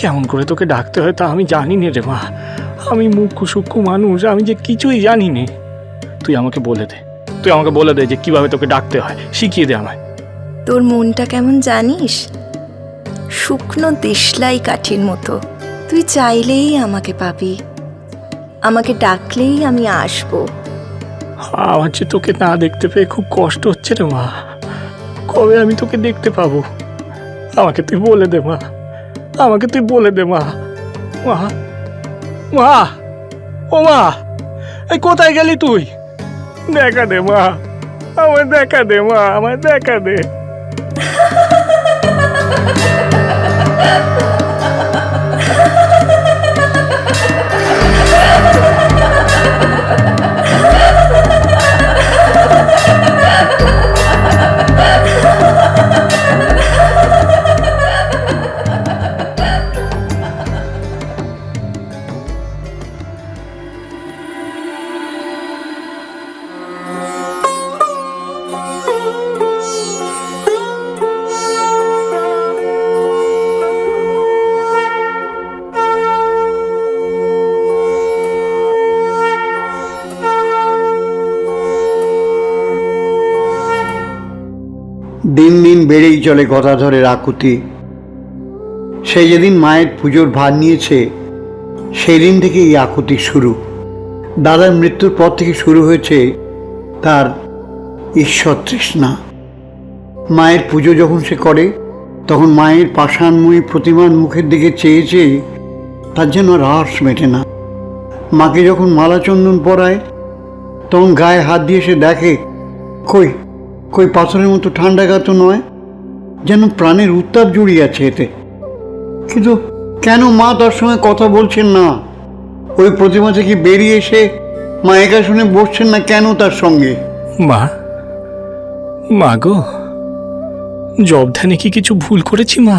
কেমন করে তোকে ডাকতে হয় তা আমি জানি নে রে মা। আমি মুখ্য সূক্ষ্ম মানুষ, আমি যে কিছুই জানি নে। তুই আমাকে বলে দে যে কিভাবে তোকে ডাকতে হয়, শিখিয়ে দে আমায়। তোর মনটা কেমন জানিস? শুকনো দেশলাই কাঠির মতো। তুই চাইলেই আমাকে পাবি, আমাকে ডাকলেই আমি আসবো। আমার যে তোকে না দেখতে পেয়ে খুব কষ্ট হচ্ছে রে মা। কবে আমি তোকে দেখতে পাবো? আমাকে তুই বলে দে মা, আমাকে তুই বলে দে মা। মা, মা, ও মা, এই কোথায় গেলি তুই? দেখা দে মা, আমায় দেখা দে মা, আমায় দেখা দে। দিন দিন বেড়েই চলে গদাধরের আকুতি। সে যেদিন মায়ের পুজোর ভার নিয়েছে সেই দিন থেকে এই আকুতি শুরু। দাদার মৃত্যুর পর থেকে শুরু হয়েছে তার ঈশ্বর তৃষ্ণা। মায়ের পুজো যখন সে করে তখন মায়ের পাষাণময়ী প্রতিমার মুখের দিকে চেয়ে চেয়ে তার যেন রাস মেটে না। মাকে যখন মালা চন্দন পরায় তখন গায়ে হাত দিয়ে সে দেখে কই কই পাথরের মতো ঠান্ডা গা তো নয়, যেন প্রাণের উত্তাপ জড়িয়ে আছে এতে। কিন্তু কেন মা তার সঙ্গে কথা বলছেন না? ওই প্রতিমা থেকে বেরিয়ে এসে মা একা শুনে বসছেন না কেন তার সঙ্গে? মা, মা গো, জব ধ্যানে কি কিছু ভুল করেছি মা?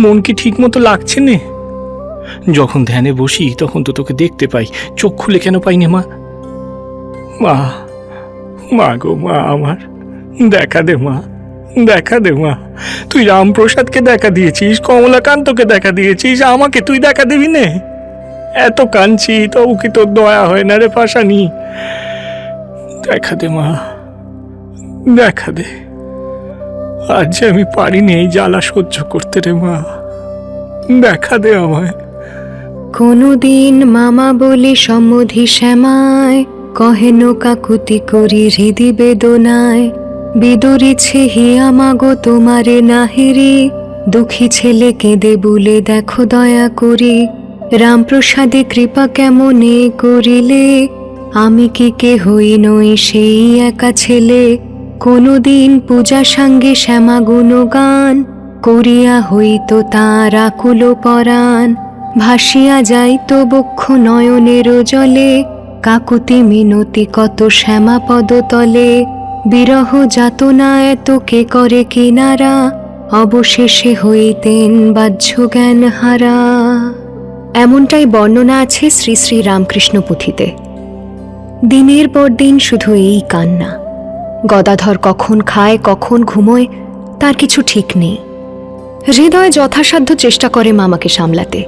মন কি ঠিক মতো লাগছে নে? যখন ধ্যানে বসি তখন তো তোকে দেখতে পাই, চোখ খুলে কেন পাই না মা? মা, মা গো মা, আমার দেখা দে মা, দেখা দে মা। তুই রামপ্রসাদকে দেখা দিয়েছিস, কমলাকান্তকে দেখা দিয়েছিস, আমাকে তুই দেখা দিবি নে? এত কাঁদছি তবু কি তোর দয়া হয় না রে পাশানি? দেখা দে মা, দেখা দে। আজ যে আমি পারিনি এই জ্বালা সহ্য করতে রে মা, দেখা দে আমায়। কোনদিন মামা বলে সমধি শ্যামায়, কহেন কাকুতি করি হৃদি বেদনায়। বিদরিছে হিয়া মাগো তোমারে নাহেরি, দুঃখী ছেলে কেঁদে বলে দেখো দয়া করি। রামপ্রসাদে কৃপা কেমনে করিলে, আমি কি কে হই নই সেই একা ছেলে। কোনদিন পূজা সঙ্গে শ্যামা গুণগান, করিয়া হইতো তার আকুল পরাণ। ভাসিয়া যাইতো বক্ষ নয়নের জলে, কাকুতি মিনতি কত শ্যামা পদতলে। বিরহ যাতনা এত কে করে কিনারা, অবশেষে হইতেন বাহ্য জ্ঞান হারা। এমনটাই বর্ণনা আছে শ্রী শ্রী রামকৃষ্ণ পুঁথিতে। দিনের পর দিন শুধু এই কান্না। গদাধর কখন খায় কখন ঘুমোয় তার কিছু ঠিক নেই। হৃদয় যথাসাধ্য চেষ্টা করে মামাকে সামলাতে,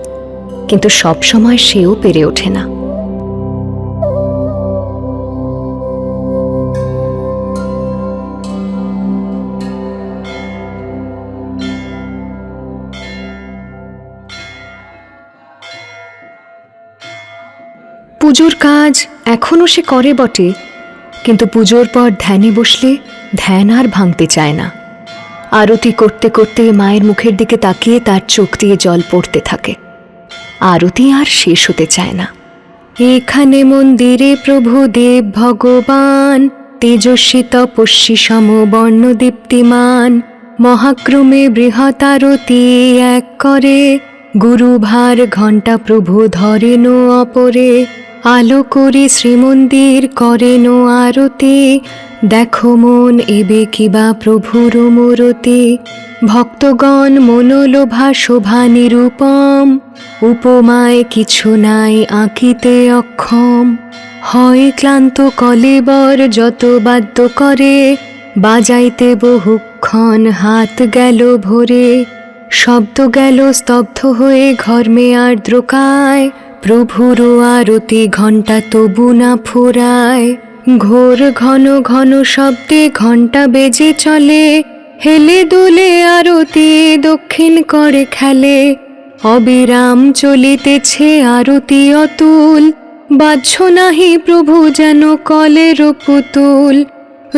কিন্তু সব সময় সেও পেরে ওঠে না। পুজোর কাজ এখনো সে করে বটে, কিন্তু পুজোর পর ধ্যানে বসলে ধ্যান আর ভাঙতে চায় না। আরতি করতে করতে মায়ের মুখের দিকে তাকিয়ে তার চোখ দিয়ে জল পড়তে থাকে। আরতি আর শেষ হতে চায় না। এখানে মন্দিরে প্রভু দেব ভগবান, তেজস্বী তপস্বী সমবর্ণ দীপ্তিমান। মহাক্রমে বৃহৎ আরতি এক করে, গুরুভার ঘণ্টা প্রভু ধরেন অপরে। আলো করে শ্রীমন্দির করেন আরতি, দেখো মন এবে কিবা প্রভুর মূরতি। ভক্তগণ মনোলোভা শোভা নিরূপম, উপমায় কিছু নাই আঁকিতে অক্ষম। হয় ক্লান্ত কলেবর যত বাদ্য করে, বাজাইতে বহুক্ষণ হাত গেল ভরে। শব্দ গেল স্তব্ধ হয়ে ঘর্মে আর্দ্রকায়, প্রভুর আরতি ঘণ্টা তবু না ফুরায়। ঘোর ঘন ঘন শব্দে ঘণ্টা বেজে চলে, হেলে দুলে আরতি দক্ষিণ করে খেলে। অবিরাম চলিতেছে আরতি অতুল, বাহ্য নাহি প্রভু যেন কলের পুতুল।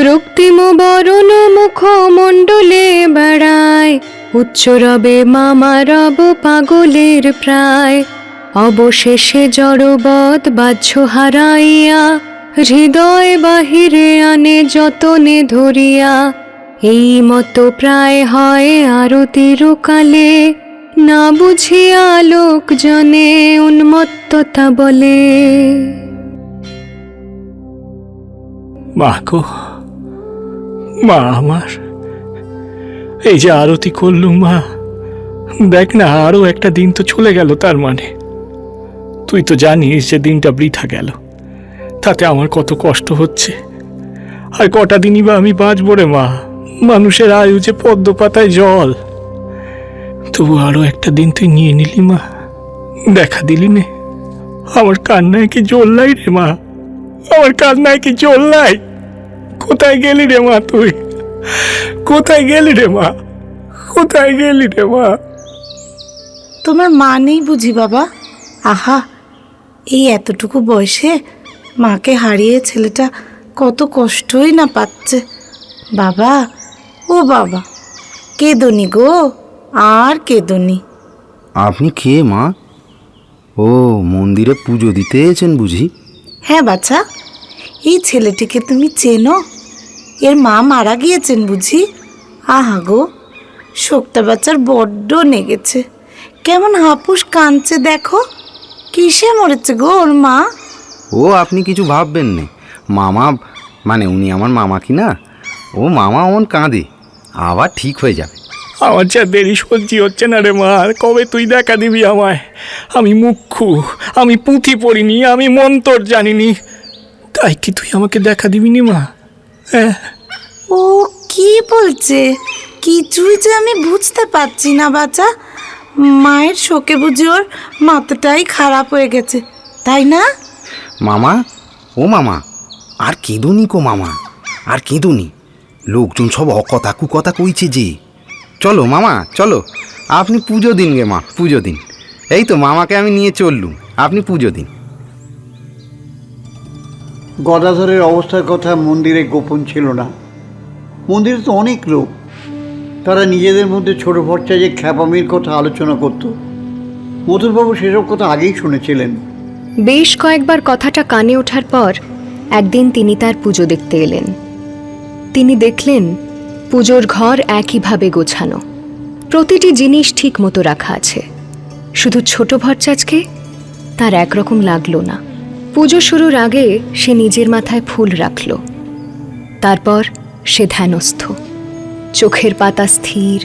রক্তিম বরণ মুখ মণ্ডলে বেড়ায়, উচ্চ রবে মামা রব পাগলের প্রায়। অবশেষে জড়বৎ বাহ্য হারাইয়া, হৃদয় বাহিরে আনে যতনে ধরিয়া। এই মতো প্রায় হয় আরতির কালে, না বুঝিয়া লোকজনে উন্মত্ততা বলে। মা গো, মা আমার, এই যে আরতি করলুম মা, দেখ না আরো একটা দিন তো চলে গেল। তার মানে তুই তো জানিস যে দিনটা বৃথা গেল, তাতে আমার কত কষ্ট হচ্ছে। আর কটা দিনই বা আমি বাঁচব রে মা, মানুষের আয়ু যে পদ্ম পাতায় জল। তবু আরো একটা দিন তুই নিয়ে নিলি মা, দেখা দিলি নে। আমার কান্নায় কি জ্বললাই রে মা, আমার কান্নায় কি জ্বললাই? কোথায় গেলি রে মা তুই? কোথায় গেলি রে মা? কোথায় গেলি রে মা? তোমার মা নেই বুঝি বাবা? আহা, এই এতটুকু বয়সে মাকে হারিয়ে ছেলেটা কত কষ্টই না পাচ্ছে। বাবা, ও বাবা, কেঁদোনি গো, আর কেঁদোনি। আপনি কে মা? ও, মন্দিরে পুজো দিতে এসেছেন বুঝি? হ্যাঁ বাছা, এই ছেলেটিকে তুমি চেনো? এর মা মারা গিয়েছেন বুঝি? আহা গো, শোকটা বাচ্চার বড্ড নেগেছে। কেমন হাপুস কাঁদছে দেখো। কিসে মরেছে গো ওর মা? ও, আপনি কিছু ভাববেন না। মামা মানে উনি আমার মামা কি না, ও মামা অমন কাঁদে, আবার ঠিক হয়ে যাবে। আমার যা দেরি সহ্যি হচ্ছে না রে মা। আর কবে তুই দেখা দিবি আমায়? আমি মুখ্যু, আমি পুঁথি পড়িনি, আমি মন্তর জানিনি, তাই কি তুই আমাকে দেখা দিবি নি মা? হ্যাঁ, ও কি বলছে কিছুই যে আমি বুঝতে পারছি না বাচ্চা। মায়ের শোকে বুঝি ওর মাথাটাই খারাপ হয়ে গেছে, তাই না? মামা, ও মামা, আর কেঁদুনি কো মামা, আর কেঁদুনি। লোকজন সব অকথা কুকথা কইছে যে। চলো মামা চলো, আপনি পুজো দিন গে মা, পুজো দিন। এই তো মামাকে আমি নিয়ে চললুম, আপনি পুজো দিন। গদাধরের অবস্থার কথা মন্দিরে গোপন ছিল না। মন্দিরে তো অনেক লোক, তারা নিজেদের মধ্যে ছোট ভরচা যে খ্যাপামির কথা আলোচনা করত। মথুরবাবু সেসব কথা আগেই শুনেছিলেন। বেশ কয়েকবার কথাটা কানে ওঠার পর একদিন তিনি তার পুজো দেখতে এলেন। তিনি দেখলেন পুজোর ঘর একইভাবে গোছানো, প্রতিটি জিনিস ঠিক মতো রাখা আছে। শুধু ছোট ভরচাজকে তার একরকম লাগলো না। পুজো শুরুর আগে সে নিজের মাথায় ফুল রাখল, তারপর সে ধ্যানস্থ, চোখের পাতা স্থির,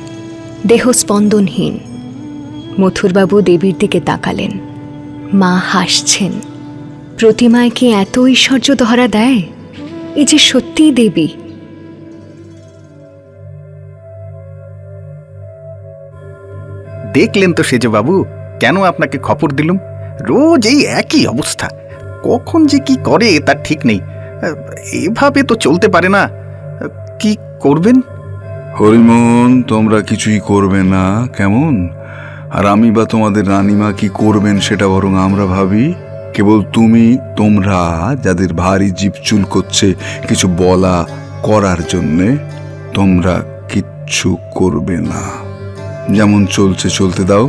দেহ স্পন্দনহীন। মথুরবাবু দেবীর দিকে তাকালেন। মা হাসছেন। প্রতিমায় কি এত ঐশ্বর্য ধরা দেয়? এ যে সত্যিই দেবী। দেখলেন তো সেজবাবু, কেন আপনাকে খবর দিলুম? রোজ এই একই অবস্থা, কখন যে কি করে তার ঠিক নেই। এভাবে তো চলতে পারে না। কি করবেন? হরিমোহন, তোমরা কিছুই করবে না কেমন? আর আমি বা তোমাদের রানীমা কি করবেন সেটা বরং আমরা ভাবি। কেবল তোমরা যাদের ভারী জিভ চুলকোচ্ছে কিছু বলা করার জন্যে, তোমরা কিচ্ছু করবে না। যেমন চলছে চলতে দাও।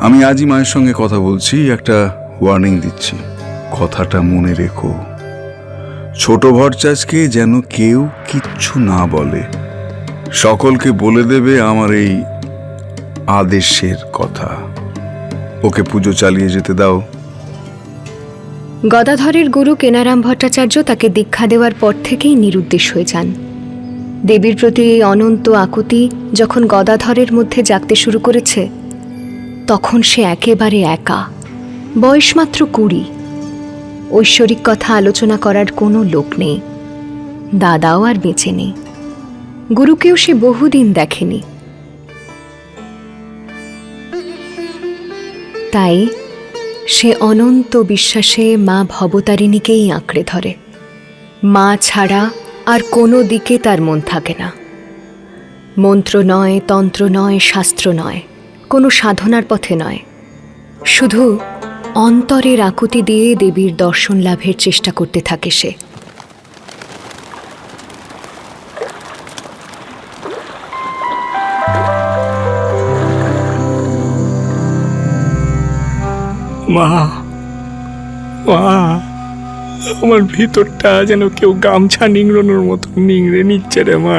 আমি আজই মায়ের সঙ্গে কথা বলছি, একটা ওয়ার্নিং দিচ্ছি, কথাটা মনে রেখো। ছোট ভরচাজকে যেন কেউ কিচ্ছু না বলে। সকলকে বলে দেবে আমার এই আদেশের কথা। ওকে পুজো চালিয়ে যেতে দাও। গদাধরের গুরু কেনারাম ভট্টাচার্য তাকে দীক্ষা দেওয়ার পর থেকেই নিরুদ্দেশ হয়ে যান। দেবীর প্রতি এই অনন্ত আকুতি যখন গদাধরের মধ্যে জাগতে শুরু করেছে, তখন সে একেবারে একা, বয়স মাত্র 20। ঐশ্বরিক কথা আলোচনা করার কোনো লোক নেই, দাদাও আর বেঁচে নেই, গুরুকেও সে বহুদিন দেখেনি। তাই সে অনন্ত বিশ্বাসে মা ভবতারিণীকেই আঁকড়ে ধরে। মা ছাড়া আর কোনো দিকে তার মন থাকে না। মন্ত্র নয়, তন্ত্র নয়, শাস্ত্র নয়, কোনো সাধনার পথে নয়, শুধু অন্তরের আকুতি দিয়ে দেবীর দর্শন লাভের চেষ্টা করতে থাকে সে। মা, মা, আমার ভিতরটা যেন কেউ গামছা নিংড়ানোর মতো নিংড়ে নিচ্ছে রে মা।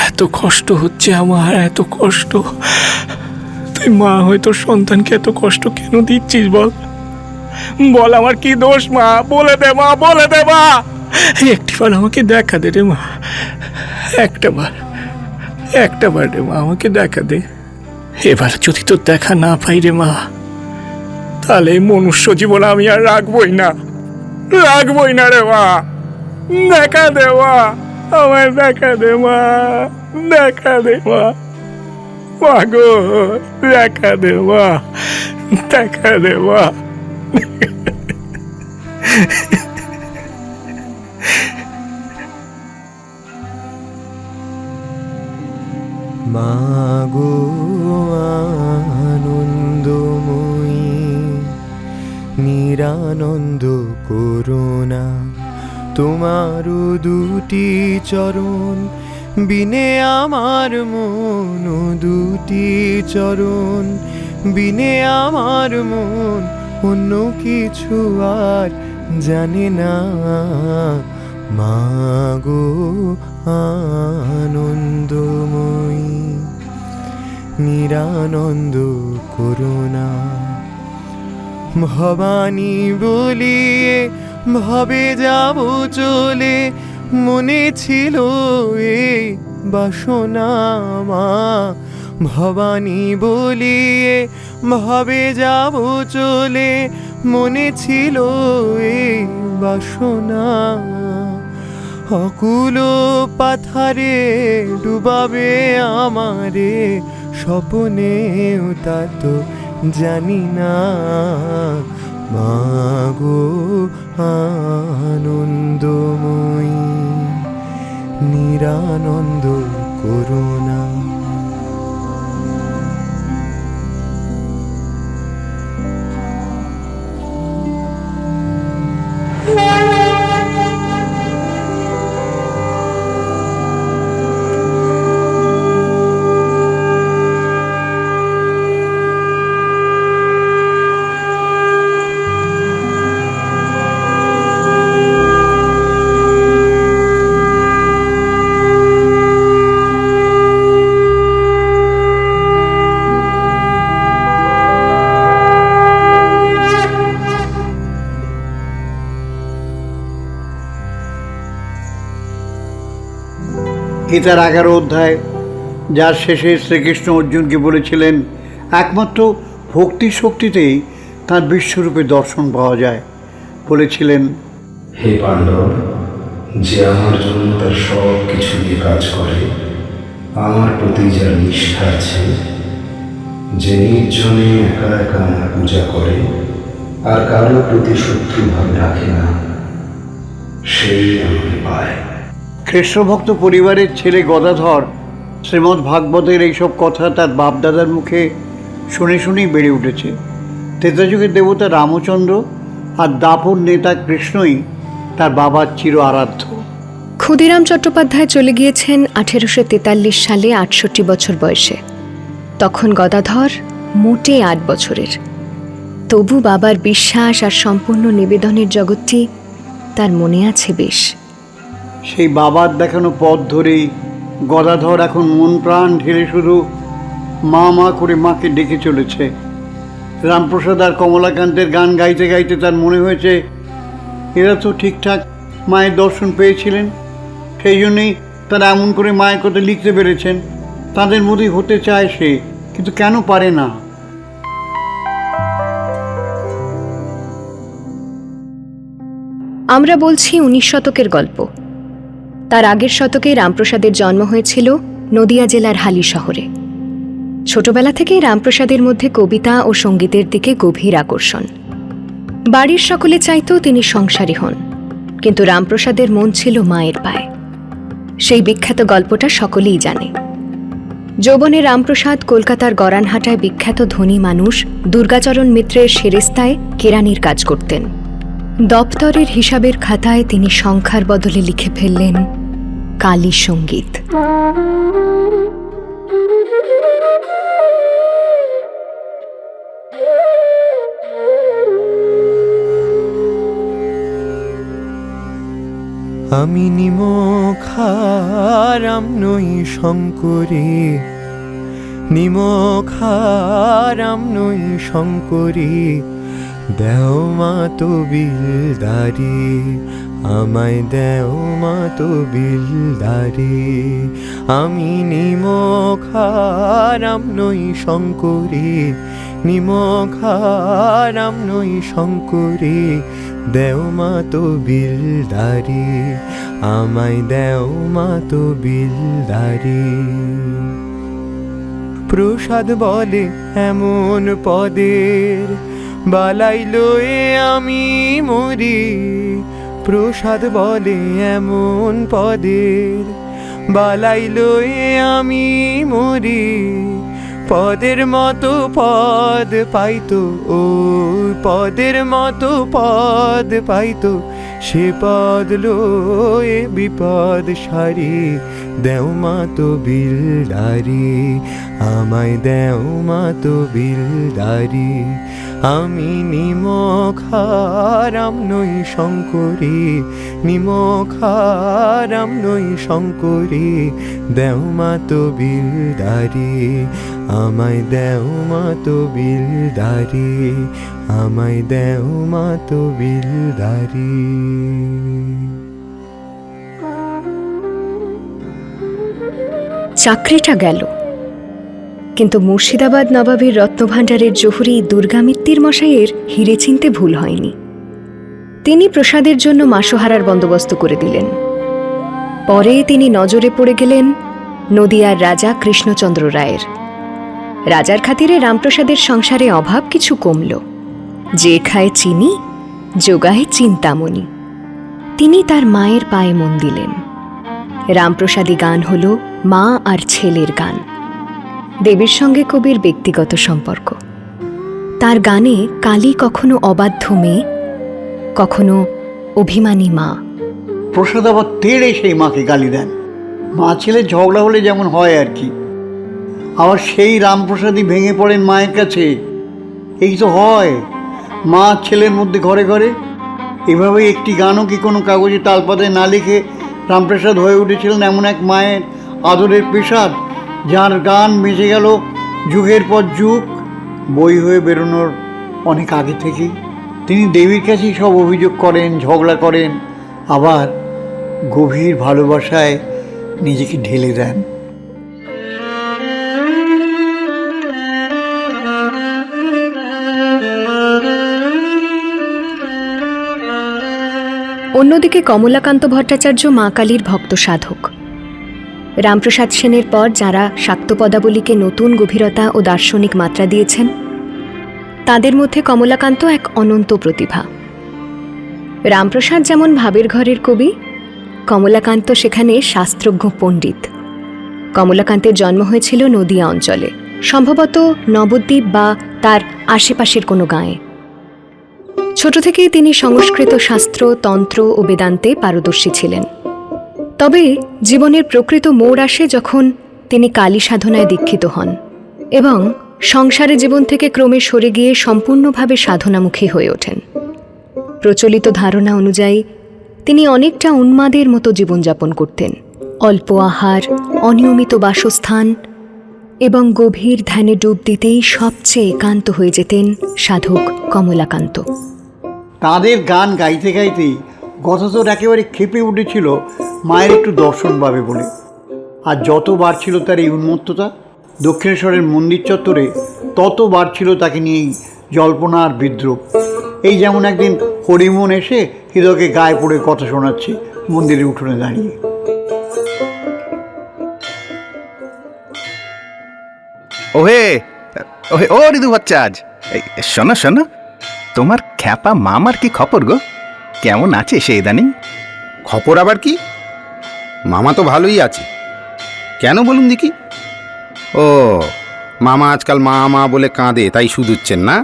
এত কষ্ট হচ্ছে আমার, এত কষ্ট। তুই মা হয়ে তোর সন্তানকে এত কষ্ট কেন দিচ্ছিস বল? বল আমার কি দোষ মা? বলে দে মা, বলে দে মা। একটিবার আমাকে দেখা দে রে মা, একটা বার রে মা, আমাকে দেখা দে। এবার যদি তোর দেখা না পাই রে মা, তাহলে এই মনুষ্য জীবন আমি আর রাখবই না রে মা। দেখা দে মা, আমার দেখা দে মা, দেখা দে মা, মা গো, দেখা দে মা, দেখা দে মা। মাগো আনন্দময়ী, নিরানন্দ করুণা, তোমার দুটি চরণ বিনে আমার মন, দুটি চরণ বিনে আমার মন অন্য কিছু আর জানে না। মাগো আনন্দময়ী, নিরানন্দ করুণা, ভবানী বলিয়ে ভাবে যাব চলে, মনে ছিল এই বাসনা মা। ভবানী বলিয়ে ভাবে যাব চলে, মনে ছিল এই বাসনা। অকুল পাথারে ডুবাবে আমারে, স্বপ্নেও তা তো জানি না। মাগো আনন্দময়ী, নিরানন্দ করুণা। গীতার 11 অধ্যায়, যার শেষে শ্রীকৃষ্ণ অর্জুনকে বলেছিলেন একমাত্র ভক্তি শক্তিতেই তার বিশ্বরূপে দর্শন পাওয়া যায়। বলেছিলেন, হে পাণ্ডব, যে আমার জন্য তার সব কিছু দিয়ে কাজ করে, আমার প্রতি যার নিষ্ঠা আছে, যে নির্জনে একা একা আমার পূজা করে আর কারো প্রতি শত্রুভাব রাখে না, সেই আমাকে পায়। কৃষ্ণভক্ত পরিবারের ছেলে গদাধর শ্রীমদ্ ভাগবতের এইসব কথা তার বাপদাদার মুখে শুনে শুনেই বেড়ে উঠেছে। ত্রেতাযুগের দেবতা রামচন্দ্র আর দাপর নেতা কৃষ্ণই তার বাবার চির আরাধ্য। ক্ষুদিরাম চট্টোপাধ্যায় চলে গিয়েছেন 1843 সালে 68 বছর বয়সে। তখন গদাধর মোটে 8 বছরের। তবু বাবার বিশ্বাস আর সম্পূর্ণ নিবেদনের জগৎটি তার মনে আছে বেশ। সেই বাবার দেখানো পথ ধরেই গদাধর এখন মন প্রাণ ঢেলে শুধু মা মা করে মাকে ডেকে চলেছে। রামপ্রসাদ আর কমলাকান্তের গান গাইতে গাইতে তার মনে হয়েছে এরা তো ঠিকঠাক মায়ের দর্শন পেয়েছিলেন, সেই জন্যই তারা এমন করে মায়ের কথা লিখতে পেরেছেন। তাদের মধ্যেই হতে চায় সে, কিন্তু কেন পারে না। আমরা বলছি 19 শতকের গল্প। তার আগের শতকে রামপ্রসাদের জন্ম হয়েছিল নদিয়া জেলার হালি শহরে। ছোটবেলা থেকেই রামপ্রসাদের মধ্যে কবিতা ও সঙ্গীতের দিকে গভীর আকর্ষণ। বাড়ির সকলে চাইতো তিনি সংসারী হন, কিন্তু রামপ্রসাদের মন ছিল মায়ের পায়ে। সেই বিখ্যাত গল্পটা সকলেই জানে। যৌবনে রামপ্রসাদ কলকাতার গরানহাটায় বিখ্যাত ধনী মানুষ দুর্গাচরণ মিত্রের সেরেস্তায় কেরানির কাজ করতেন। দপ্তরের হিসাবের খাতায় তিনি সংখ্যার বদলে লিখে ফেললেন কালী সঙ্গীত। আমি নিমখারাম নই শঙ্করী, নিমখারাম নই শঙ্করী, দেও মা তো বিলদারি, আমায় দেও মা তো বিলদারি। আমি নিমখারাম নই শঙ্করী, নিমখারাম নই শঙ্করী, দেও মা তো বিলদারি, আমায় দেও মা তো বিলদারি। প্রসাদ বলে এমন পদের, বালাইলো এ আমি মরি। প্রসাদ বলে এমন পদের, বালাইলো এ আমি মরি। পদের মতো পদ পাইতো, ও পদের মতো পদ পাইতো, সে পদ লয়ে বিপদ সারি। দেও মা তো বিলদারি, আমায় দেও মা তো বিলদারি। আমি নিমখারাম নই শঙ্করী, নিমখারাম নই শঙ্করী, দেও মা তো বিলদারি, আমায় দেও মা তো বিলদারি, আমায় দেও মা তো বিলদারি। চাকরিটা গেল, কিন্তু মুর্শিদাবাদ নবাবের রত্নভাণ্ডারের জহুরি দুর্গামিত্তির মশাইয়ের হিরে চিনতে ভুল হয়নি। তিনি প্রসাদের জন্য মাসোহারার বন্দোবস্ত করে দিলেন। পরে তিনি নজরে পড়ে গেলেন নদিয়ার রাজা কৃষ্ণচন্দ্র রায়ের। রাজার খাতিরে রামপ্রসাদের সংসারে অভাব কিছু কমল। যে খায় চিনি, যোগায় চিন্তামণি। তিনি তার মায়ের পায়ে মন দিলেন। রামপ্রসাদী গান হল মা আর ছেলের গান। দেবীর সঙ্গে কবির ব্যক্তিগত সম্পর্ক। তার গানে কালী কখনো অবাধ্য মেয়ে, কখনো অভিমানী মা। প্রসাদ আবার তেড়ে সেই মাকে গালি দেন। মা ছেলে ঝগড়া হলে যেমন হয় আর কি। আবার সেই রামপ্রসাদই ভেঙে পড়েন মায়ের কাছে। এই তো হয় মা ছেলের মধ্যে ঘরে ঘরে। এভাবেই একটি গানও কি কোনো কাগজে তালপাতায় না লিখে রামপ্রসাদ হয়ে উঠেছিলেন এমন এক মায়ের আদরের পেশাদ, যার গান বেঁচে গেল যুগের পর যুগ, বই হয়ে বেরোনোর অনেক আগে থেকেই। তিনি দেবীর কাছেই সব অভিযোগ করেন, ঝগড়া করেন, আবার গভীর ভালোবাসায় নিজেকে ঢেলে দেন। অন্যদিকে কমলাকান্ত ভট্টাচার্য মা কালীর ভক্ত সাধক। রামপ্রসাদ সেনের পর যাঁরা শাক্তপদাবলীকে নতুন গভীরতা ও দার্শনিক মাত্রা দিয়েছেন, তাদের মধ্যে কমলাকান্ত এক অনন্ত প্রতিভা। রামপ্রসাদ যেমন ভাবের ঘরের কবি, কমলাকান্ত সেখানে শাস্ত্রজ্ঞ পণ্ডিত। কমলাকান্তের জন্ম হয়েছিল নদিয়া অঞ্চলে, সম্ভবত নবদ্বীপ বা তার আশেপাশের কোনো গাঁয়ে। ছোট থেকেই তিনি সংস্কৃত শাস্ত্র, তন্ত্র ও বেদান্তে পারদর্শী ছিলেন। তবে জীবনের প্রকৃত মোড় আসে যখন তিনি কালী সাধনায় দীক্ষিত হন এবং সংসারে জীবন থেকে ক্রমে সরে গিয়ে সম্পূর্ণভাবে সাধনামুখী হয়ে ওঠেন। প্রচলিত ধারণা অনুযায়ী তিনি অনেকটা উন্মাদের মতো জীবনযাপন করতেন। অল্প আহার, অনিয়মিত বাসস্থান এবং গভীর ধ্যানে ডুব দিতেই সবচেয়ে একান্ত হয়ে যেতেন সাধক কমলাকান্ত। তাঁদের গান গাইতে গাইতেই গততর একেবারে ক্ষেপে উঠেছিল মায়ের একটু দর্শন পাবে বলে। আর যত বাড়ছিল তার এই উন্মত্ততা, দক্ষিণেশ্বরের মন্দির চত্বরে তত বাড়ছিল তাকে নিয়েই জল্পনা আর বিদ্রুপ। এই যেমন একদিন হরিমোহন এসে হৃদয়কে গায়ে পড়ে কথা শোনাচ্ছে মন্দিরের উঠোনে দাঁড়িয়ে। ওহে ওহে ও ঋতু ভট্টাচার্য, এই শোনো শোনো, তোমার খ্যাপা মামার কি খবর গো? কেমন আছে সে ইদানিং? খবর আবার কি? মামা তো ভালোই আছে। কেন বলুন দেখি? ও, মামা আজকাল মা মা বলে কাঁদে, তাই শুধুচ্ছেন না?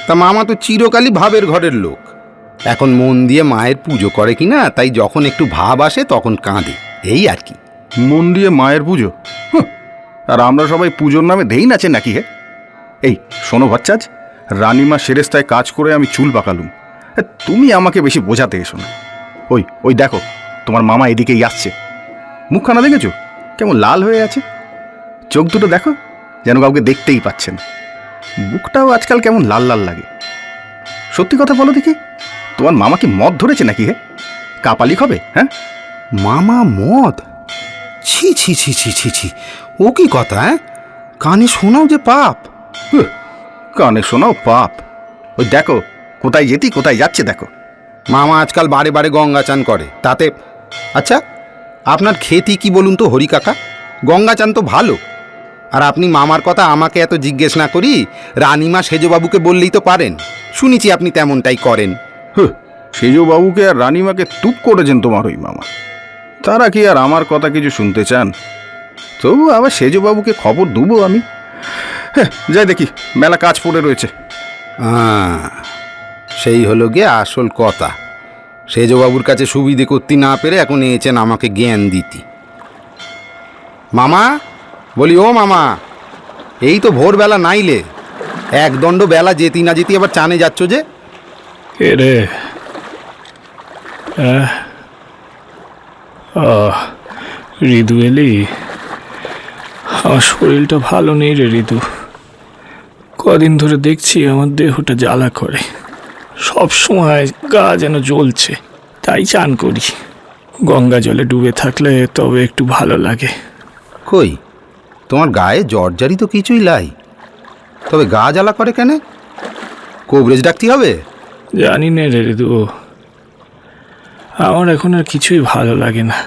তা মামা তো চিরকালই ভাবের ঘরের লোক। এখন মন দিয়ে মায়ের পুজো করে কিনা, তাই যখন একটু ভাব আসে তখন কাঁদে, এই আর কি। মন দিয়ে মায়ের পুজো? আর আমরা সবাই পুজোর নামে দেই নাচে নাকি? হে, এই শোনো ভট্টাচার্য, রানীমা সেরেস্তায় কাজ করে আমি চুল পাকালুম, তুমি আমাকে বেশি বোঝাতে এসো না। ওই ওই দেখো, তোমার মামা এদিকেই আসছে। মুখখানা দেখেছো কেমন লাল হয়ে আছে? চোখ দুটো দেখো, যেন কাউকে দেখতেই পাচ্ছে না। বুকটাও আজকাল কেমন লাল লাল লাগে। সত্যি কথা বলো দেখি, তোমার মামা কি মদ ধরেছে নাকি? হে, কাপালিক হবে? হ্যাঁ, মামা মদ? ছি ছি ছি ছি ছি ছি, ও কি কথা? হ্যাঁ, কানে শোনাও যে পাপ। কানে শোনাও পাপ? ওই দেখো কোথায় যেতি কোথায় যাচ্ছে দেখো। মামা আজকাল বারে বারে গঙ্গা চান করে, তাতে। আচ্ছা, আপনার খেতি কি বলুন তো হরি কাকা? গঙ্গা চান তো ভালো। আর আপনি মামার কথা আমাকে এত জিজ্ঞেস না করি রানীমা সেজবাবুকে বললেই তো পারেন। শুনেছি আপনি তেমনটাই করেন। সেজবাবুকে আর রানীমাকে তুপ করেছেন তোমার ওই মামা। তারা কি আর আমার কথা কিছু শুনতে চান? তবু আবার সেজবাবুকে খবর দেবো আমি। হ্যাঁ, যাই দেখি, মেলা কাজ পড়ে রয়েছে। সেই হলো গিয়ে আসল কথা। সেজবাবুর কাছে সুবিধে করতে না পেরে এখন এসেছেন আমাকে জ্ঞান দিতি। মামা, বলি ও মামা, এই তো ভোরবেলা নাইলে একদণ্ড বেলা যেতি না যেতি আবার চানে যাচ্ছ যে? রে ঋতু এলি? আমার শরীরটা ভালো নেই রে ঋতু। কদিন ধরে দেখছি আমার দেহটা জ্বালা করে, সব সময় গা যেন জ্বলছে, তাই চান করি। গঙ্গা জলে ডুবে থাকলে তবে একটু ভালো লাগে। কই, তোমার গায়ে জ্বরজারি তো কিছুই লাই, তবে গা জ্বালা করে কেন? কবরেজ ডাকতে হবে? জানি না রে ঋতু, আমার এখন আর কিছুই ভালো লাগে না।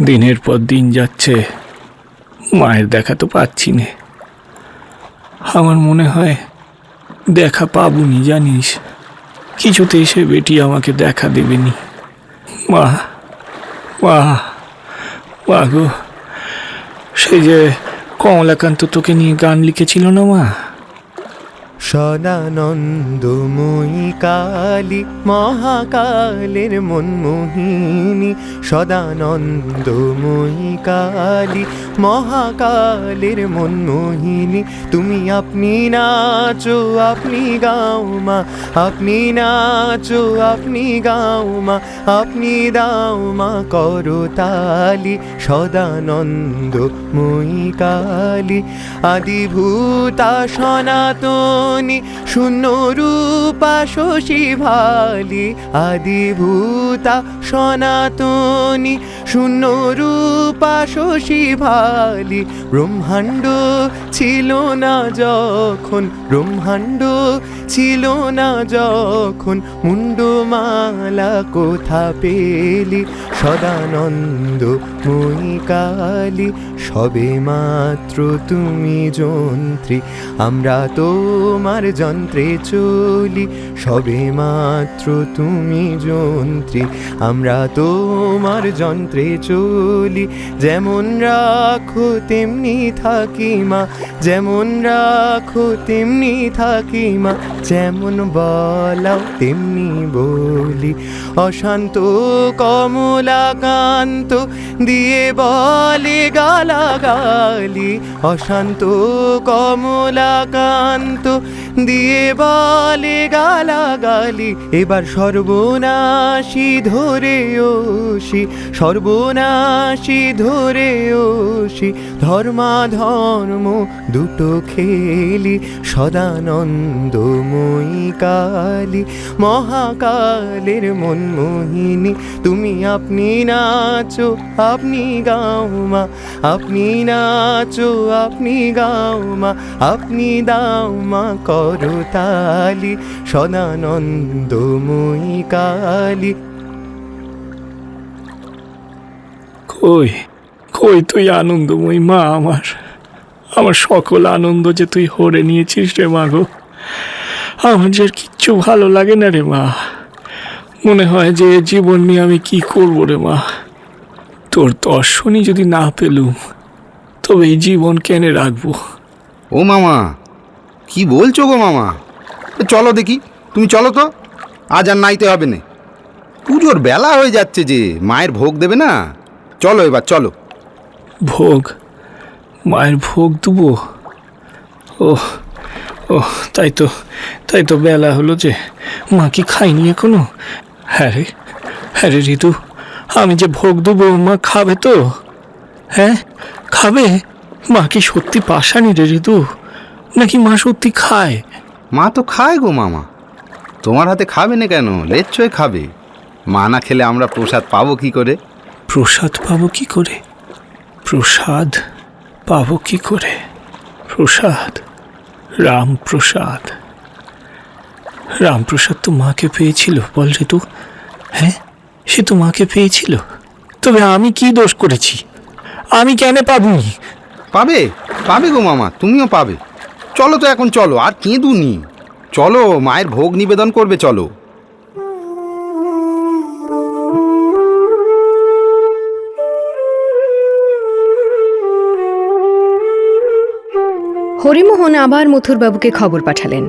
দিনের পর দিন যাচ্ছে, মায়ের দেখা তো পাচ্ছি না। আমার মনে হয় দেখা পাবনি, জানিস, কিছুতেই সে বেটি আমাকে দেখা দেবেনি। মা মা মা গো, সে যে কমলাকান্ত তোকে নিয়ে গান লিখেছিল না মা? সদানন্দময়ী কালী মহাকালের মনমোহিনী, সদানন্দময়ী কালী মহাকালের মনমোহিনী। তুমি আপনি নাচো আপনি গাও মা, আপনি নাচো আপনি গাও মা, আপনি দাও মা করতালি। সদানন্দময়ী কালী আদিভূতা সনাতনী, শূন্য রূপা শশী ভালি। আদিভূতা সনাতনী, শূন্য রূপা শশী ভালি। ব্রহ্মাণ্ড ছিল না যখন, ব্রহ্মাণ্ড ছিল না যখন, মুন্ডমালা কোথা পেলি? সদানন্দময়ী কালী, সবে মাত্র তুমি যন্ত্রী, আমরা তোমার যন্ত্রে চলি। সবে মাত্র তুমি যন্ত্রী, আমরা তোমার যন্ত্রে চলি। যেমন রাখো তেমনি থাকি মা, যেমন রাখো তেমনি থাকি মা, যেমন বলাও তেমনি বলি। অশান্ত কমলাকান্ত দিয়ে বলে গালাগালি, অশান্ত কমলাকান্ত দিয়ে বলে গালাগালি। এবার সর্বনাশী ধরে ওষি, সর্বনাশী ধরে ওষি, ধর্মাধর্ম দুটো খেলি। সদানন্দময়ী কালী মহাকালের মনমোহিনী, তুমি আপনি নাচো আপনি গাও মা, আপনি নাচো আপনি গাও মা, আপনি দাও মা করতালি। সদানন্দময়ী কালী। কই কই তুই আনন্দময়ী মা আমার? আমার সকল আনন্দ যে তুই হরে নিয়েছিস রে মা গো। আমার যে আর কিচ্ছু ভালো লাগে না রে মা। মনে হয় যে এ জীবন নিয়ে আমি কি করব রে মা। তোর দর্শনই যদি না পেলুম তবে এই জীবন কেনে রাখবো। ও মামা, কি বলছো গো মামা? চলো দেখি, তুমি চলো তো, আজ আর নাইতে হবে না। পুজোর বেলা হয়ে যাচ্ছে যে, মায়ের ভোগ দেবে না। চলো এবার চলো। ভোগ? মায়ের ভোগ দেবো? ও ও, তাই তো বেলা হলো যে। মা কি খাইনি এখনো? হ্যাঁ রে ঋতু, আমি যে ভোগ দেবো মা খাবে তো? হ্যাঁ খাবে? মা কি সত্যি পাশানি রে ঋতু, নাকি মা সত্যি খায়? মা তো খায় গো মামা, তোমার হাতে খাবে না কেন? লেচ্ছই খাবে। মা না খেলে আমরা প্রসাদ পাবো কি করে? প্রসাদ পাবো কি করে? প্রসাদ পাবো কি করে? প্রসাদ, রামপ্রসাদ। রামপ্রসাদ তো মাকে পেয়েছিল, বল ঋতু। হ্যাঁ, সে তো মাকে পেয়েছিল। তবে আমি কি দোষ করেছি? আমি কেন পাবনি? পাবে গো মামা, তুমিও পাবে। চলো তো এখন, চলো, আর কেঁদুনি। চলো, মায়ের ভোগ নিবেদন করবে, চলো। হরিমোহন আবার মথুরবাবুকে খবর পাঠালেন,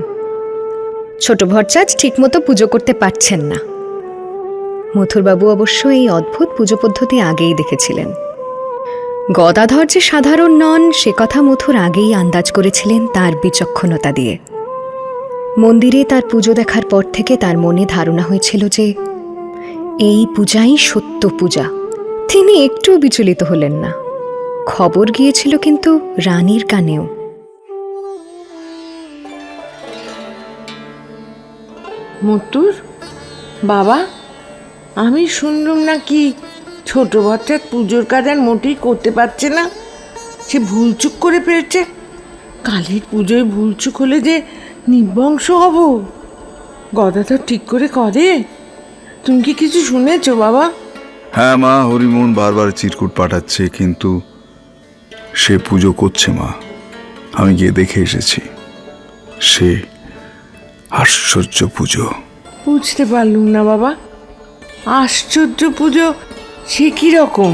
ছোট ভরচাজ ঠিকমতো পুজো করতে পারছেন না। মথুরবাবু অবশ্য এই অদ্ভুত পুজো পদ্ধতি আগেই দেখেছিলেন। গদাধর যে সাধারণ নন সে কথা মথুর আগেই আন্দাজ করেছিলেন তার বিচক্ষণতা দিয়ে। মন্দিরে তার পুজো দেখার পর থেকে তার মনে ধারণা হয়েছিল যে এই পূজাই সত্য পূজা। তিনি একটু বিচলিত হলেন না। খবর গিয়েছিল কিন্তু রানীর কানেও। মতুর বাবা, আমি শুনলাম নাকি ছোট বাচ্চার পুজোর কাজ আর মোটেই করতে পারছে না, সে ভুলচুক করে ফেলছে। কালীর পুজোয় ভুলচুক হলে যে নির্বংশ হব। গদাধর ঠিক করে করে? তুমি কি কিছু শুনেছো বাবা? হ্যাঁ মা, হরিমোহন বারবার চিরকুট পাঠাচ্ছে, কিন্তু সে পুজো করছে মা। আমি গিয়ে দেখে এসেছি। সে আশ্চর্য পুজো। বুঝতে পারলুম না বাবা, আশ্চর্য পুজো সে কি রকম?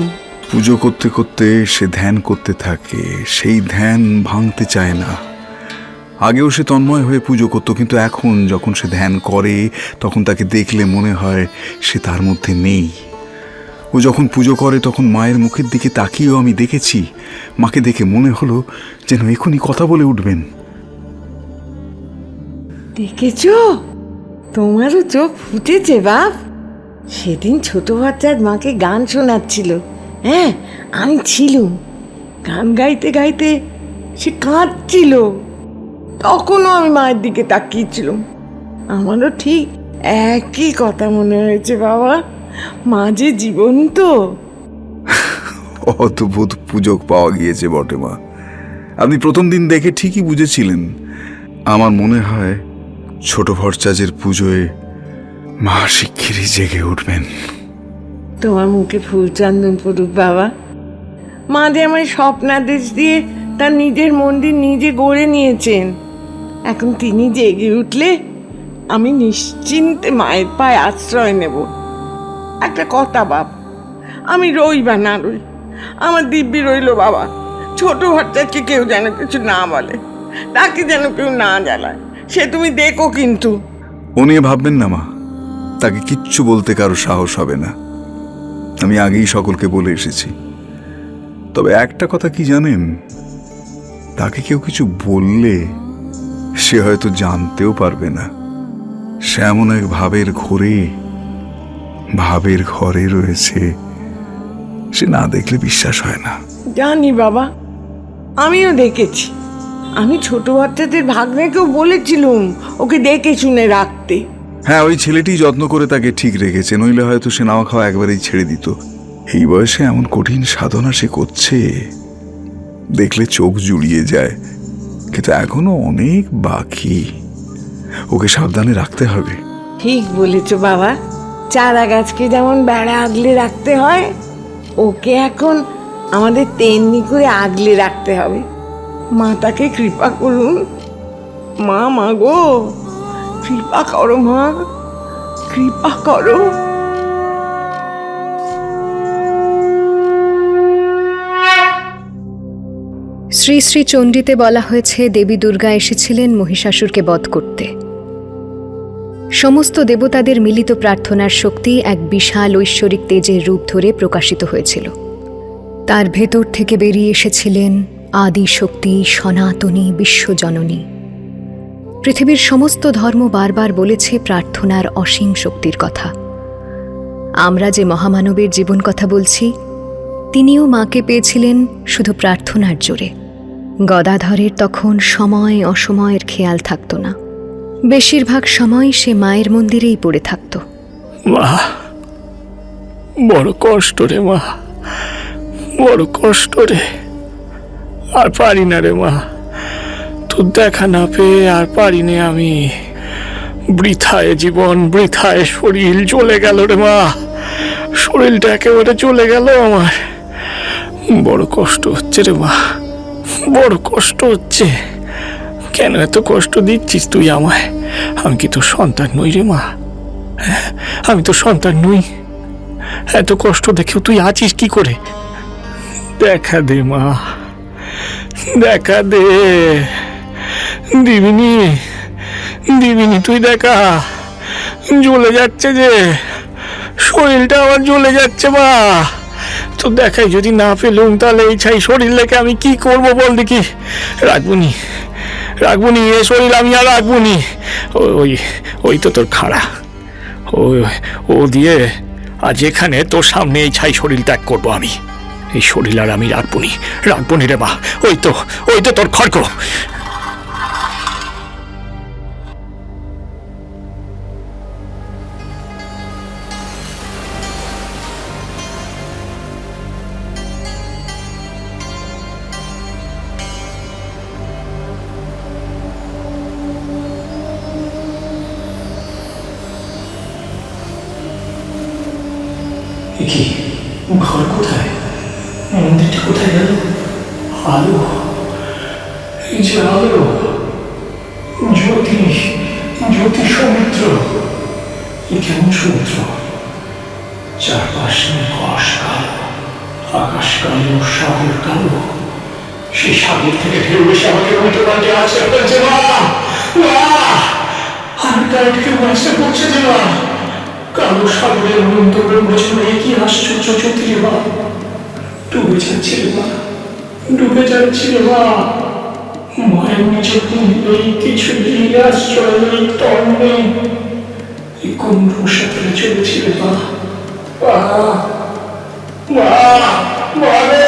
পুজো করতে করতে সে ধ্যান করতে থাকে, সেই ধ্যান ভাঙতে চায় না। আগেও সে তন্ময় হয়ে পুজো করতো, কিন্তু এখন যখন সে ধ্যান করে তখন তাকে দেখলে মনে হয় সে তার মধ্যে নেই। ও যখন পুজো করে তখন মায়ের মুখের দিকে তাকিয়েও আমি দেখেছি। মাকে দেখে মনে হলো যেন এখনই কথা বলে উঠবেন। দেখেছো, তোমারও চোখ ফুটেছে বাপ। সেদিন ছোট বাচ্চার মাকে গান শোনাচ্ছিল। হ্যাঁ, আমি ছিলুম। গান গাইতে গাইতে সে কাঁদছিল। তখনও আমি মায়ের দিকে তাকিয়েছিলাম। আমারও ঠিক একই কথা মনে হয়েছে বাবা, মা যে জীবন্ত। অদ্ভুত পূজক পাওয়া গিয়েছে বটে মা। আপনি প্রথম দিন দেখে ঠিকই বুঝেছিলেন। আমার মনে হয় ছোট ভরচাজের পুজোয় মা শিগগিরই জেগে উঠবেন। তোমার মুখে ফুল চন্দন পড়ুক বাবা। মা যে আমায় স্বপ্নাদেশ দিয়ে তার নিজের মন্দির নিজে গড়ে নিয়েছেন। এখন তিনি জেগে উঠলে আমি নিশ্চিন্তে মায়ের পায়ে আশ্রয় নেব। একটা কথা বাপ, আমি রই বা না রই, আমার দিব্যি রইল বাবা। ছোট ভট্টাচার্যকে কেউ যেন কিছু না বলে, তাকে যেন কেউ না জ্বালায়, সে তুমি দেখো কিন্তু। ও নিয়ে ভাববেন না মা, তাকে কিচ্ছু বলতে কারো সাহস হবে না। আমি আগেই সকলকে বলে এসেছি। তবে একটা কথা কি জানেন, তাকে কেউ কিছু বললে সে হয়তো জানতেও পারবে না। সে এমন এক ভাবের ঘরে রয়েছে, সে না দেখলে বিশ্বাস হয় না। জানি বাবা, আমিও দেখেছি। আমি ছোট বাচ্চাদের ভাগ্নেকেও বলেছিলুম ওকে দেখে শুনে রাখতে। হ্যাঁ, ওই ছেলেটি যত্ন করে তাকে ঠিক রেখেছে, নইলে হয়তো সে নাওয়া খাওয়া একবারেই ছেড়ে দিত। এই বয়সে এমন কঠিন সাধনা সে করছে, দেখলে চোখ জুড়িয়ে যায়। কিন্তু এখনো অনেক বাকি, ওকে সাবধানে রাখতে হবে। ঠিক বলেছ বাবা, চারা গাছকে যেমন বেড়া আগলে রাখতে হয়, ওকে এখন আমাদের তেমনি করে আগলে রাখতে হবে। মা তাকে কৃপা করুন। মা, মা গো, কৃপা করো মা, কৃপা করো। শ্রী শ্রী চণ্ডীতে বলা হয়েছে দেবী দুর্গা এসেছিলেন মহিষাসুরকে বধ করতে। সমস্ত দেবতাদের মিলিত প্রার্থনার শক্তি এক বিশাল ঐশ্বরিক তেজের রূপ ধরে প্রকাশিত হয়েছিল। তার ভেতর থেকে বেরিয়ে এসেছিলেন আদি শক্তি, সনাতনী, বিশ্বজননী। পৃথিবীর সমস্ত ধর্ম বারবার বলেছে প্রার্থনার অসীম শক্তির কথা। আমরা যে মহামানবের জীবন কথা বলছি, তিনিও মাকে পেয়েছিলেন শুধু প্রার্থনার জোরে। গদাধরের তখন সময় অসময়ের খেয়াল থাকত না, বেশিরভাগ সময় সে মায়ের মন্দিরেই পড়ে থাকত। মা, বড় কষ্ট রে মা, বড় কষ্ট রে। আর পারি না রে মা, তোর দেখা না পেয়ে আর পারি নে আমি। বৃথায় জীবন, বৃথায় শরীর চলে গেল রে মা, শরীরটা একেবারে চলে গেল আমার। বড় কষ্ট হচ্ছে রে মা, বড় কষ্ট হচ্ছে। কেন এত কষ্ট দিচ্ছিস তুই আমায়? আমি কি তোর সন্তান নই রে মা? আমি তো সন্তান নই। এত কষ্ট দেখেও তুই আছিস কি করে? দেখা দে মা, দেখা দে। দিবিনি, দিবিনি, তুই দেখা। জ্বলে যাচ্ছে যে শরীরটা আমার, জ্বলে যাচ্ছে মা। তো দেখাই যদি না পেলুম তাহলে এই ছাই শরীর লেগে আমি কি করব বল দেখি? রাখবুনি, রাখবুনি এ শরীর আমি আর রাখবুনি। ওই ওই তো তোর খাড়া, ও দিয়ে আজ এখানে তোর সামনে এই ছাই শরীর ত্যাগ করবো আমি। এই শরীর আর আমি রাখবুনি, রাখবুনি রে মা। ওই তো তোর খড়গ। কি ঘর কোথায়? মন্দিরটা কোথায় গেল? আলো, এই যে আলো, জ্যোতি, জ্যোতি সমুদ্র। এ কেমন সমুদ্র? চারপাশে আকাশ কালো, আকাশ কালো, সাগর কালো। সেই সাগর থেকে ঢেউ এসে আমাকে উল্টো পাল্টে আসতে বলছে মা, মা। আমি তার থেকে মাছটা পড়ছে যে মা। কালো সাগরের অনন্ত ব্রহ্মচন্দ্র, কি আশ্চর্য জ্যোতি রে মা। ডুবে যাচ্ছে রে মা, ডুবে যাচ্ছে রে মা। মায়ের নিচে নেই, কিছু নেই, আশ্রয় নেই, তল নেই। এই কোন রসাতলে চলেছি রে মা। মা, মা, মা রে।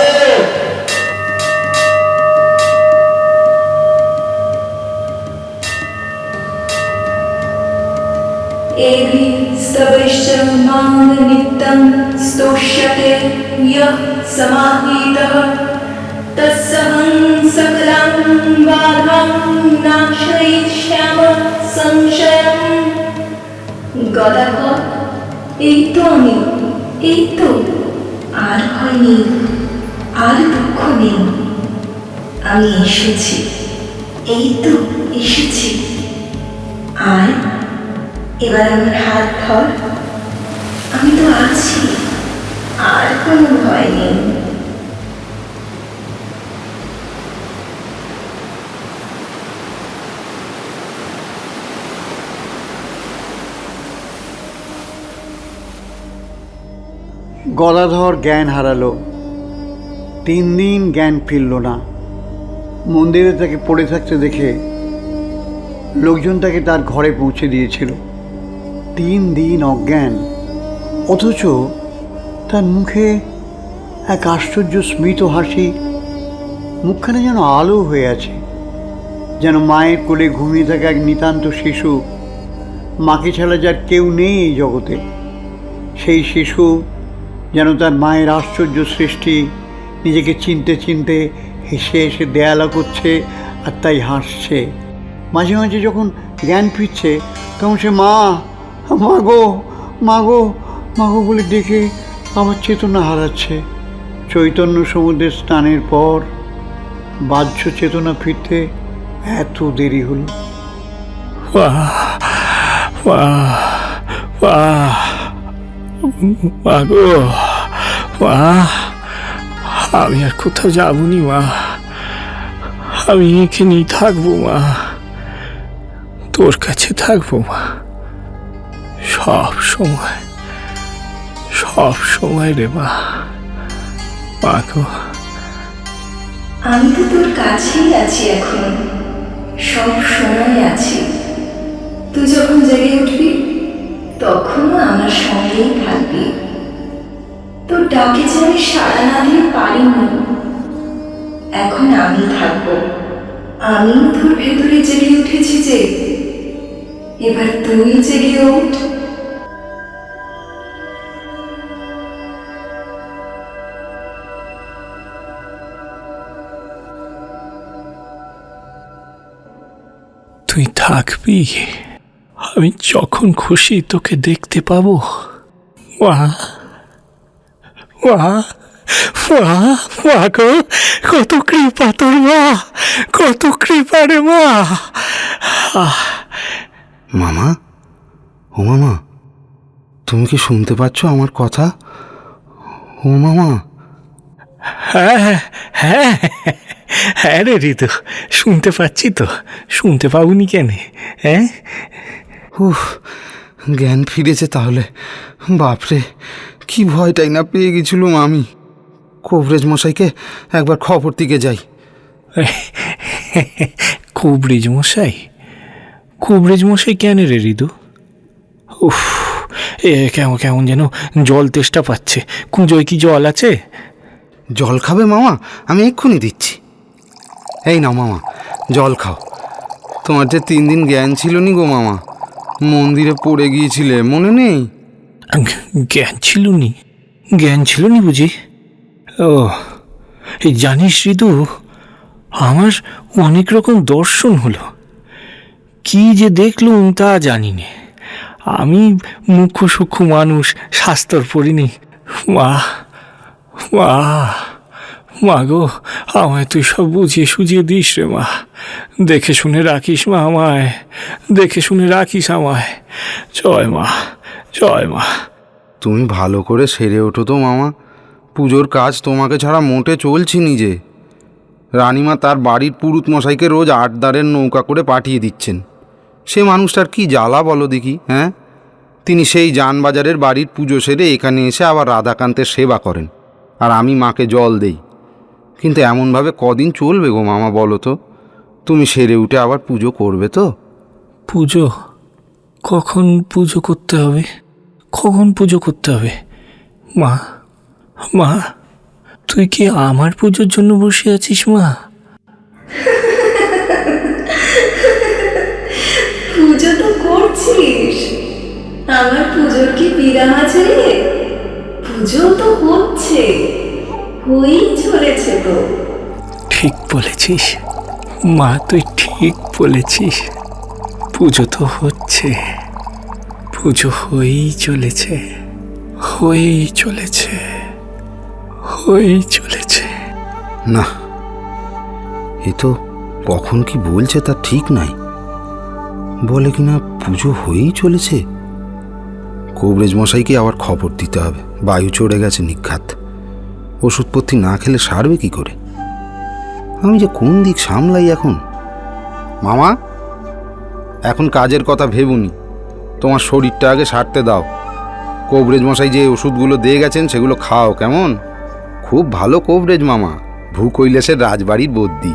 एवि स्तवैश्च मां नित्यं स्तोष्यते यः समाहितः तस्सहं सकलं बाधां नाशयिष्यामि संशयम्। গদাধর, এই তো আমি, এই তো। আর ভয় নেই, আর দুঃখ নেই। আমি এসেছি, এই তো এসেছি। আয়, এবার আমার হাত ধর। আমি তো আছি, আর কোনো ভয় নেই। গদাধর জ্ঞান হারালো। 3 দিন জ্ঞান ফিরল না। মন্দিরে তাকে পড়ে থাকতে দেখে লোকজন তাকে তার ঘরে পৌঁছে দিয়েছিল। 3 দিন অজ্ঞান, অথচ তার মুখে এক আশ্চর্য স্মিত হাসি। মুখখানে যেন আলো হয়ে আছে, যেন মায়ের কোলে ঘুমিয়ে থাকা এক নিতান্ত শিশু। মাকে ছাড়া যার কেউ নেই এই জগতে, সেই শিশু যেন তার মায়ের আশ্চর্য সৃষ্টি নিজেকে চিনতে চিনতে হেসে হেসে দেয়ালা করছে, আর তাই হাসছে। মাঝে মাঝে যখন জ্ঞান ফিরছে তখন সে মা, মাগো, মাগো, মাগো বলে ডেকে আবার চেতনা হারাচ্ছে। চৈতন্য সমুদ্রের স্নানের পর বাহ্য চেতনা ফিরতে এত দেরি হলো? মাগো, মা, আমি আর কোথাও যাবনি মা, আমি এখানেই থাকবো মা, তোর কাছে থাকবো মা, সব সময় রে মা। মাগো, আমি তো তোর কাছেই আছি এখন, সব সময় আছি। তুই যখন জেগে উঠবি তখনও আমার সঙ্গেই থাকবি। তোর ডাকে যে আমি সাড়া না দিয়ে পারিনি, এখন আমি থাকবো। আমি তোর ভেতরে জেগে উঠেছি যে, এবার তুই জেগে ওঠ। তুই থাকবি, আমি যখন খুশি তোকে দেখতে পাবো। মা, গো, কত কৃপা তোর মা, কত কৃপা রে মা। মামা, ও মামা, তুমি কি শুনতে পাচ্ছ আমার কথা? ও মামা। হ্যাঁ রে ঋতু, শুনতে পাচ্ছি তো, শুনতে পাবনি কেন? হ্যাঁ, জ্ঞান ফিরেছে তাহলে। বাপরে, কি ভয়টাই না পেয়ে গেছিলুম আমি। কবরেজ মশাইকে একবার খবর দিকে যাই। কবরেজ মশাই কেন রে ঋতু? উফ, কেমন যেন জল তেষ্টা পাচ্ছে। কুঁজোয় কি জল আছে? জল খাবে মামা? আমি এক্ষুনি দিচ্ছি। এই নাও মামা, জল খাও। তোমার যে 3 দিন জ্ঞান ছিল নি গো মামা, মন্দিরে পড়ে গিয়েছিলে, মনে নেই? জ্ঞান ছিল নি বুঝি? ও, এই জানিস ঋতু, আমার অনেক রকম দর্শন হলো। কি যে দেখলুম তা জানি নে। আমি মুখ্য সূক্ষ্ম মানুষ, শাস্ত্র পড়িনি। মা গো, আমায় তুই সব বুঝিয়ে সুঝিয়ে দিস রে মা। দেখে শুনে রাখিস মা আমায়, দেখে শুনে রাখিস আমায়। জয় মা। তুমি ভালো করে সেরে ওঠো তো মামা। পুজোর কাজ তোমাকে ছাড়া মোটে চলছি নিজে। রানীমা তার বাড়ির পুরুত মশাইকে রোজ 8 দাঁড়ের নৌকা করে পাঠিয়ে দিচ্ছেন। সে মানুষটার কি জ্বালা বলো দেখি, হ্যাঁ? তিনি সেই জানবাজারের বাড়ির পুজো সেরে এখানে এসে আবার রাধাকান্তের সেবা করেন, আর আমি মাকে জল দেই। কিন্তু এমনভাবে কদিন চলবে গো মামা, বলো তো? তুমি সেরে উঠে আবার পুজো করবে তো? পুজো? কখন পুজো করতে হবে? মা, তুই কি আমার পুজোর জন্য বসে আছিস মা? পুজো তো করছিস, আমার পুজোর কি বিরাম আছে রে? পুজো তো হচ্ছে, হয়েই চলেছে তো। ঠিক বলেছিস মা, তুই ঠিক বলেছিস। পুজো তো হচ্ছে, পুজো হয়েই চলেছে। না, এ তো কখন কি বলছে তা ঠিক নাই। বলে কিনা পুজো হয়েই চলেছে। কবরেজ মশাইকে আবার খবর দিতে হবে, বায়ু চড়ে গেছে নিঘাত। ওষুধপত্তি না খেলে সারবে কি করে? আমি যে কোন দিক সামলাই এখন। মামা, এখন কাজের কথা ভেবুনি, তোমার শরীরটা আগে সারতে দাও। কবরেজ মশাই যে ওষুধগুলো দিয়ে গেছেন সেগুলো খাও, কেমন? খুব ভালো কবরেজ মামা, ভূকৈলাসের রাজবাড়ির বদ্যি।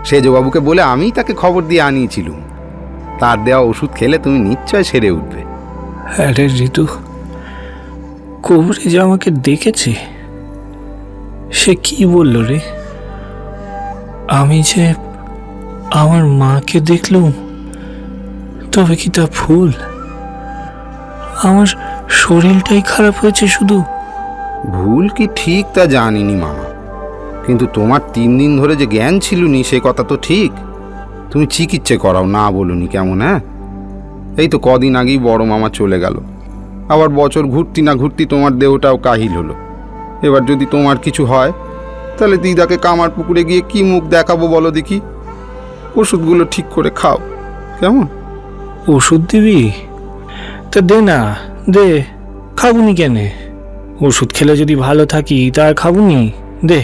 সেজবাবুকে বলে আমিই তাকে খবর দিয়ে আনিয়েছিলুম। তার দেওয়া ওষুধ খেলে তুমি নিশ্চয় সেরে উঠবে। হ্যাঁ রে ঋতু, কবরেজ আমাকে দেখেছে। সে কি বলল রে? আমি যে আমার মাকে দেখলুম, তবে কি তা ভুল? আমার শরীরটাই খারাপ হয়েছে শুধু। ভুল কি ঠিক তা জানিনি মামা, কিন্তু তোমার 3 দিন ধরে যে জ্ঞান ছিল নি সে কথা তো ঠিক। তুমি চিকিৎসা করাও, না বলুনি কেমন? হ্যাঁ, এই তো কদিন আগেই বড় মামা চলে গেল, আবার বছর ঘুরতি না ঘুরতি তোমার দেহটাও কাহিল হলো। এবার যদি তোমার কিছু হয় তাহলে দিদাকে কামার পুকুরে গিয়ে কি মুখ দেখাবো বলো দেখি? ওষুধগুলো ঠিক করে খাও, কেমন? ওষুধ দিবি? তা দে না, দে। খাবুনি কেনে? ওষুধ খেলে যদি ভালো থাকি তা আর খাবুনি, দে।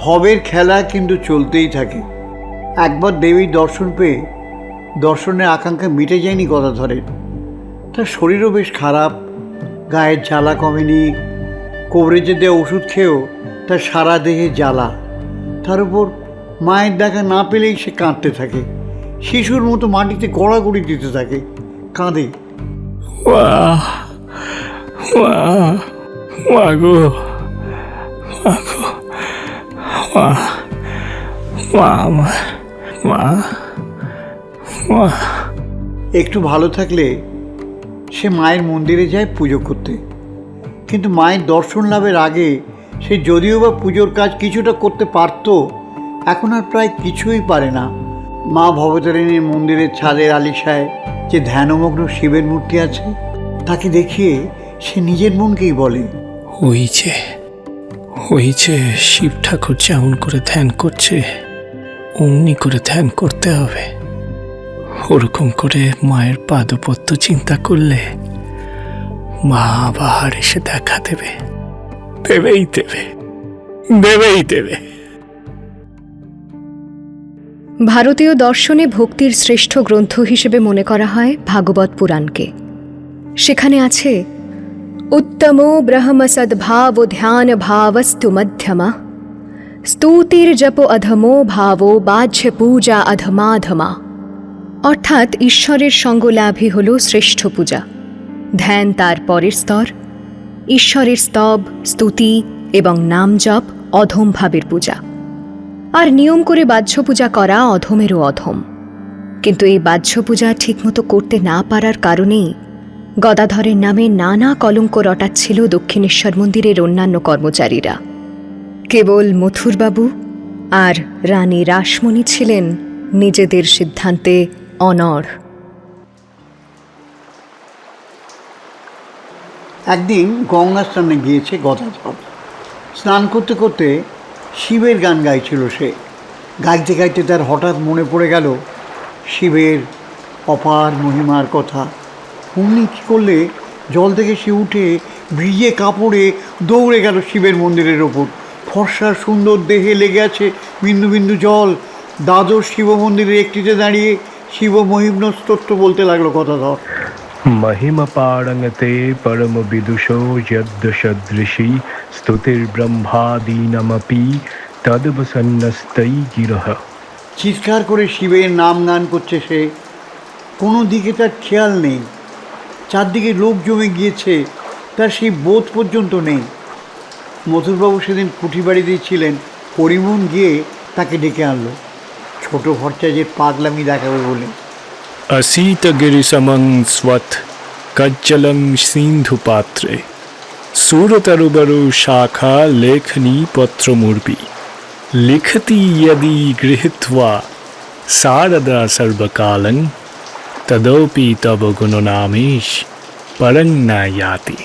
ভবের খেলা কিন্তু চলতেই থাকে। একবার দেবীর দর্শন পেয়ে দর্শনের আকাঙ্ক্ষা মিটে যায়নি গদাধরের। তার শরীরও বেশ খারাপ, গায়ের জ্বালা কমেনি, কবরেজে দেওয়া ওষুধ খেয়েও তার সারা দেহে জ্বালা। তার উপর মায়ের দেখা না পেলেই সে কাঁদতে থাকে, শিশুর মতো মাটিতে গড়াগড়ি দিতে থাকে, কাঁদে। ওয়াহ ওয়াহ ওয়াগো ওয়াগো ওয়াহ ওয়াহ ওয়াহ ওয়াহ। একটু ভালো থাকলে সে মায়ের মন্দিরে যায় পুজো করতে, কিন্তু মায়ের দর্শন লাভের আগে সে যদিও বা পুজোর কাজ কিছুটা করতে পারত, এখন আর প্রায় কিছুই পারে না। মা ভবতারিণীর মন্দিরের ছাদের আলিশায় যে ধ্যানমগ্ন শিবের মূর্তি আছে, তাকে দেখিয়ে সে নিজের মনকেই বলে, হয়েছে শিব ঠাকুর যেমন করে ধ্যান করছে অমনি করে ধ্যান করতে হবে। ওরকম করে মায়ের পাদপদ্ম চিন্তা করলে মা আবার এসে দেখা দেবে, দেবেই দেবে, দেবেই দেবে। ভারতীয় দর্শনে ভক্তির শ্রেষ্ঠ গ্রন্থ হিসেবে মনে করা হয় ভাগবত পুরাণকে। সেখানে আছে উত্তমো ব্রহ্ম সদ্ভাব ধ্যান ভাবস্তু মধ্যমা স্তুতির জপ অধমো ভাবো বাহ্য পূজা অধমাধমা। অর্থাৎ ঈশ্বরের সঙ্গ লাভই হল শ্রেষ্ঠ পূজা, ধ্যান তার পরের স্তর, ঈশ্বরের স্তব, স্তুতি এবং নাম জপ অধম ভাবের পূজা, আর নিয়ম করে বাহ্য পূজা করা অধমেরও অধম। কিন্তু এই বাহ্য পূজা ঠিকমতো করতে না পারার কারণেই গদাধরের নামে নানা কলঙ্ক রটাচ্ছিল দক্ষিণেশ্বর মন্দিরের অন্যান্য কর্মচারীরা। কেবল মথুরবাবু আর রানী রাসমণি ছিলেন নিজেদের সিদ্ধান্তে অনড়। একদিন গঙ্গা স্নানে গিয়েছে গদাধর। স্নান করতে করতে শিবের গান গাইছিল সে। গাইতে গাইতে তার হঠাৎ মনে পড়ে গেল শিবের অপার মহিমার কথা। অমনি কী করলে জল থেকে সে উঠে ভিজে কাপড়ে দৌড়ে গেল শিবের মন্দিরের ওপর। ফর্সার সুন্দর দেহে লেগে আছে বিন্দু বিন্দু জল। দ্বাদশ শিব মন্দিরের একটিতে দাঁড়িয়ে শিব মহিম্ন স্তোত্র বলতে লাগলো গদাধর। महिम पाणंगते परम विदुषो यद् सदृशी स्तुतिर्ब्रह्मादीनमपि तद्वसन्नस्तै गिरः। চিৎকার করে শিবের নাম গান করছে সে। কোনো দিকে তার খেয়াল নেই, চারদিকে লোক জমে গিয়েছে, তার সেই বোধ পর্যন্ত নেই। মথুরবাবু সেদিন কুঠি বাড়ি দিয়েছিলেন, পরিমণ গিয়ে তাকে ডেকে আনলো ছোট ভট্টাচার্যের পাগলামি দেখাবে বলে। असीत गिरिसमं स्वथ कज्जलं सिंधु पात्रे सूरतरुबरु शाखा लेखनी पत्रमूर्पि लिखति यदि गृहीत्वा शारदा सर्वकालं तदोपि तब गुणनामीश परं न याति।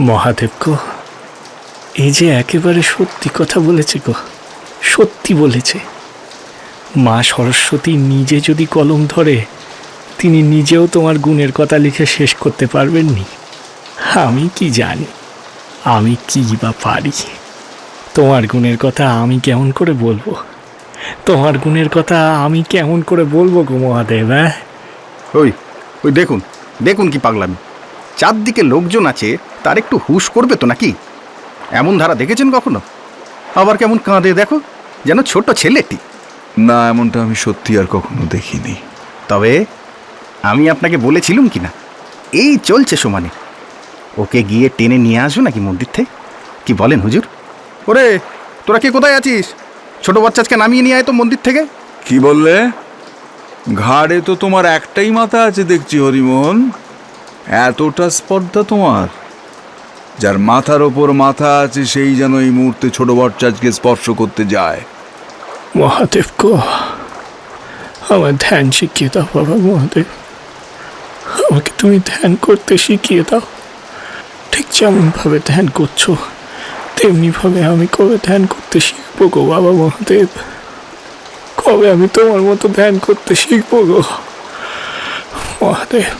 মহাদেব গো, এই যে একেবারে সত্যি কথা বলেছে গো, সত্যি বলেছে। মা সরস্বতী নিজে যদি কলম ধরে তিনি নিজেও তোমার গুণের কথা লিখে শেষ করতে পারবেননি। আমি কি জানি, আমি কি বা পারি? তোমার গুণের কথা আমি কেমন করে বলবো? তোমার গুণের কথা আমি কেমন করে বলবো গো মহাদেব? হ্যাঁ, ওই ওই দেখুন দেখুন কি পাগলামি! চারদিকে লোকজন আছে, তার একটু হুঁশ করবে তো নাকি? এমন ধারা দেখেছেন কখনো? আবার কেমন কাঁদে দেখো, যেন ছোট ছেলেটি। না, এমনটা আমি সত্যি আর কখনো দেখিনি। তবে আমি আপনাকে বলেছিলাম কি না, এই চলছে সমানে, ওকে গিয়ে টেনে নিয়ে আসো নাকি মন্দির থেকে? কি বলেন হুজুর? ওরে তোরা কে কোথায় আছিস? ছোট বাচ্চাকে নামিয়ে নিয়ে আয় তো মন্দির থেকে। কি বললে? ঘাড়ে তো তোমার একটাই মাথা আছে দেখছি হরিমোহন। এতটা স্পর্ধা তোমার? যার মাথার ওপর মাথা আছে সেই যেন এই মুহূর্তে ছোট ভট্টাচার্যকে স্পর্শ করতে যায়। মহাদেব গো, আমার ধ্যান শিখিয়ে দাও বাবা। মহাদেব, আমাকে তুমি ধ্যান করতে শিখিয়ে দাও। ঠিক যেমনভাবে ধ্যান করছো তেমনিভাবে আমি কবে ধ্যান করতে শিখবো গো বাবা মহাদেব? কবে আমি তোমার মতো ধ্যান করতে শিখবো গো মহাদেব?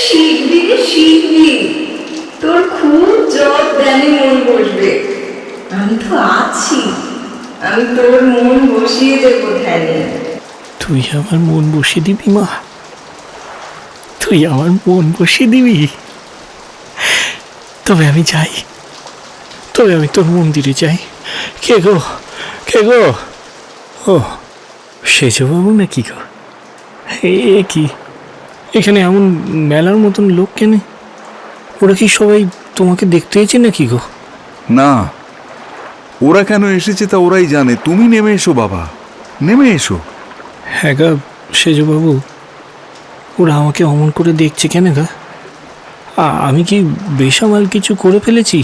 শিখবি রে শিখবি, তোর খুব জব ধ্যানে মন বসবে। আমি তো আছি, আমি তোর মন বসিয়ে দেবো ধ্যানে। তুই আমার মন বসিয়ে দিবি মা? তুই আমার মন বসিয়ে দিবি? তবে আমি যাই, তবে আমি তোর মন্দিরে যাই। কে গো, কে গো? ও সেজবাবু নাকি গো? এ কি, এখানে এমন মেলার মতন লোক কেন? ওরা কি সবাই তোমাকে দেখতে এসেছে নাকি গো? না, ওরা কেন এসেছে তা ওরাই জানে। তুমি নেমে এসো বাবা, নেমে এসো। হ্যাঁ গা সেজবাবু, ওরা আমাকে অমন করে দেখছে কেন গা? আমি কি বেসামাল কিছু করে ফেলেছি?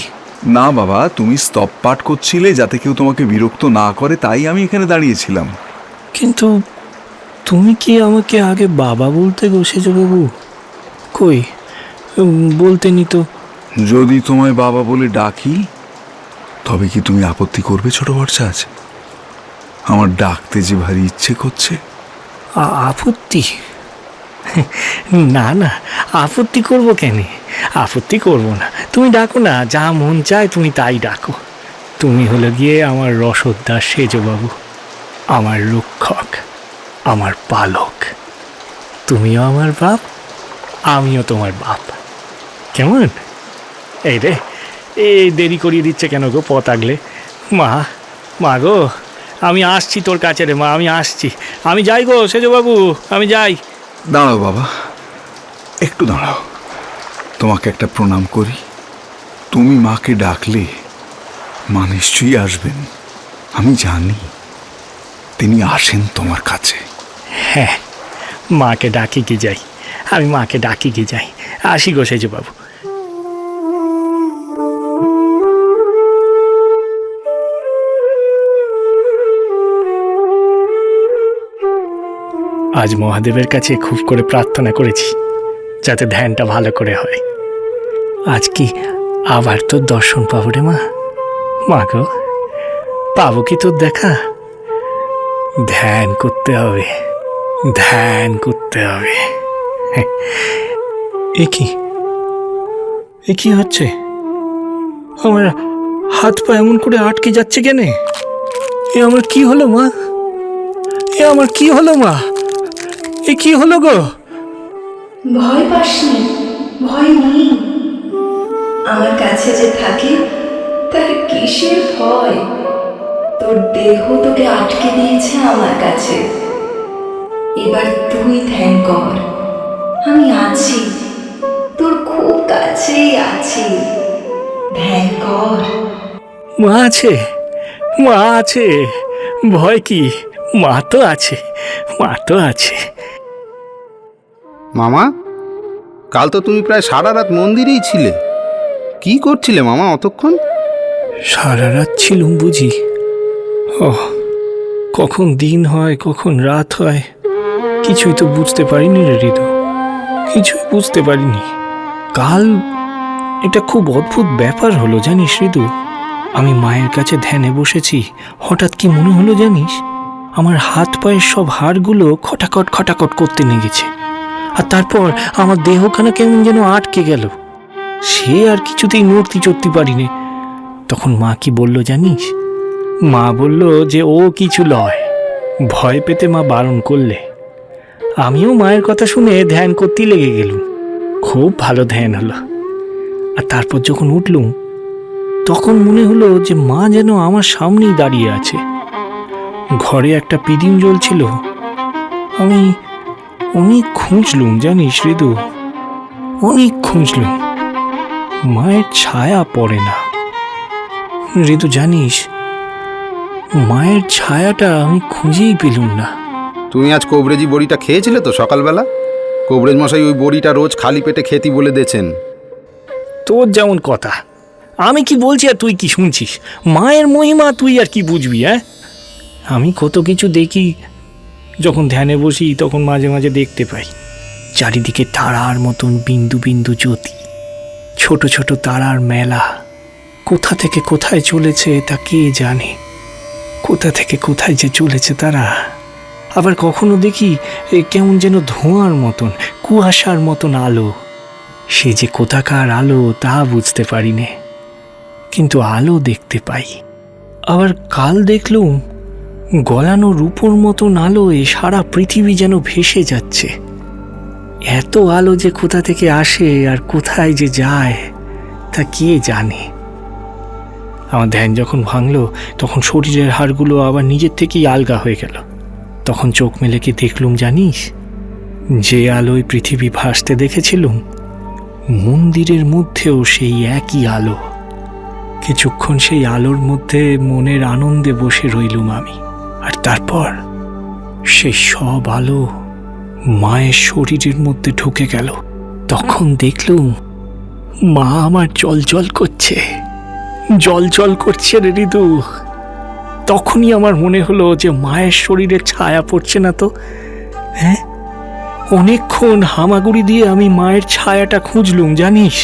না বাবা, তুমি স্তব পাঠ করছিলে যাতে কেউ তোমাকে বিরক্ত না করে, তাই আমি এখানে দাঁড়িয়েছিলাম। কিন্তু তুমি কি আমাকে আগে বাবা বলতে গো সেজবাবু? কই বলতেনি তো। যদি তোমায় বাবা বলে ডাকি তবে কি তুমি আপত্তি করবে ছোট বরচাচ? আমার ডাকতে যে ভারী ইচ্ছে করছে। আপত্তি? না না, আপত্তি করবো কেন? আপত্তি করবো না, তুমি ডাকো না, যা মন চায় তুমি তাই ডাকো। তুমি হলো গিয়ে আমার রসদদার সেজবাবু, আমার রক্ষক, আমার পালক। তুমিও আমার বাপ, আমিও তোমার বাপ। কেমন? এই রে, এই দেরি করিয়ে দিচ্ছে কেন গো পথ আগলে? মা গো, আমি আসছি তোর কাছে রে মা, আমি আসছি, আমি যাই গো সেজবাবু, আমি যাই। দাঁড়াও বাবা, একটু দাঁড়াও, তোমাকে একটা প্রণাম করি। তুমি মাকে ডাকলে মা নিশ্চয়ই আসবেন, আমি জানি তিনি আসেন তোমার কাছে। হ্যাঁ, মাকে ডাকি কি যাই, আমি মাকে ডাকি কি যাই। আসি গো সেজবাবু। আজ মহাদেবের কাছে খুব করে প্রার্থনা করেছি যাতে ধ্যানটা ভালো করে হয়। আজ কি আবার তোর দর্শন পাবো রে মা? মা গো, পাবো কি তোর দেখা? ধ্যান করতে হবে, ধ্যান করতে হবে। এ কি হচ্ছে? আমার হাত পা এমন করে আটকে যাচ্ছে কেন? এ আমার কি হলো মা? এ আমার কি হলো মা? এ কি হলো গো? ভয় পাসনি, ভয় নেই। আমার কাছে যে থাকে তার কিসের ভয়? তোর দেহ তোকে আটকে দিয়েছে আমার কাছে। এবার তুই ধ্যান কর, আমি আছি, তোর খুব কাছেই আছি। ধ্যান কর। মা আছে, মা আছে, ভয় কি? মা তো আছে, মা তো আছে। মামা, কাল তো তুমি প্রায় সারা রাত মন্দিরেই ছিলে। কি করছিলে মামা অতক্ষণ? সারা রাত ছিলুম বুঝি? ও, কখন দিন হয় কখন রাত হয় কিছুই তো বুঝতে পারিনি রে হৃদ, কিছুই বুঝতে পারিনি। কাল এটা খুব অদ্ভুত ব্যাপার হলো জানিস হৃদু। আমি মায়ের কাছে ধ্যানে বসেছি, হঠাৎ কি মনে হলো জানিস, আমার হাত পায়ের সব হাড়গুলো খটাখট খটাখট করতে লেগেছে। আর তারপর আমার দেহখানা কেমন যেন আটকে গেল, সে আর কিছুতেই নড়তে চড়তে পারিনি। তখন মা কি বলল জানিস? মা বলল যে ও কিছু লয়, ভয় পেতে মা বারণ করলে। আমিও মায়ের কথা শুনে ধ্যান করতে লেগে গেলুম। খুব ভালো ধ্যান হলো। আর তারপর যখন উঠলুম তখন মনে হলো যে মা যেন আমার সামনেই দাঁড়িয়ে আছে। ঘরে একটা পিদিম জ্বলছিল। আমি অনেক খুঁজলুম জানিস হৃদু, অনেক খুঁজলুম, মায়ের ছায়া পড়ে না। হৃদু জানিস, মায়ের ছায়াটা আমি খুঁজেই পেলুম না। তুমি আজ কবরেজি বড়িটা খেয়েছিলে তো সকালবেলা? কবরেজ মশাই ওই বড়িটা রোজ খালি পেটে খেতে বলে দিয়েছেন। তোর যেমন কথা, আমি কি বলছি আর তুই কি শুনছিস? মায়ের মহিমা তুই আর কি বুঝবি? হ্যাঁ, আমি কত কিছু দেখি, যখন ধ্যানে বসি তখন মাঝে মাঝে দেখতে পাই চারিদিকে তারার মতন বিন্দু বিন্দু জ্যোতি, ছোট ছোট তারার মেলা, কোথা থেকে কোথায় চলেছে তা কে জানে। কোথা থেকে কোথায় যে চলেছে তারা। আবার কখনো দেখি কেমন যেন ধোঁয়ার মতন, কুয়াশার মতন আলো। সে যে কোথাকার আলো তা বুঝতে পারি নে, কিন্তু আলো দেখতে পাই। আবার কাল দেখলুম গলানো রূপোর মতন আলোয় সারা পৃথিবী যেন ভেসে যাচ্ছে। এত আলো যে কোথা থেকে আসে আর কোথায় যে যায় তা কে জানে। আমার ধ্যান যখন ভাঙল তখন শরীরের হাড়গুলো আবার নিজের থেকেই আলগা হয়ে গেল। তখন চোখ মেলে কি দেখলুম জানিস? যে আলোয় পৃথিবী ভাসতে দেখেছিলুম, মন্দিরের মধ্যেও সেই একই আলো। কিছুক্ষণ সেই আলোর মধ্যে মনের আনন্দে বসে রইলুম আমি। আর তারপর সেই সব আলো মায়ের শরীরের মধ্যে ঢুকে গেল। তখন দেখলুম মা আমার জল করছে, জল করছে রে ঋতু। তখনই আমার মনে হলো যে মায়ের শরীরে ছায়া পড়ছে না তো। হ্যাঁ, অনেকক্ষণ হামাগুড়ি দিয়ে আমি মায়ের ছায়াটা খুঁজলুম জানিস,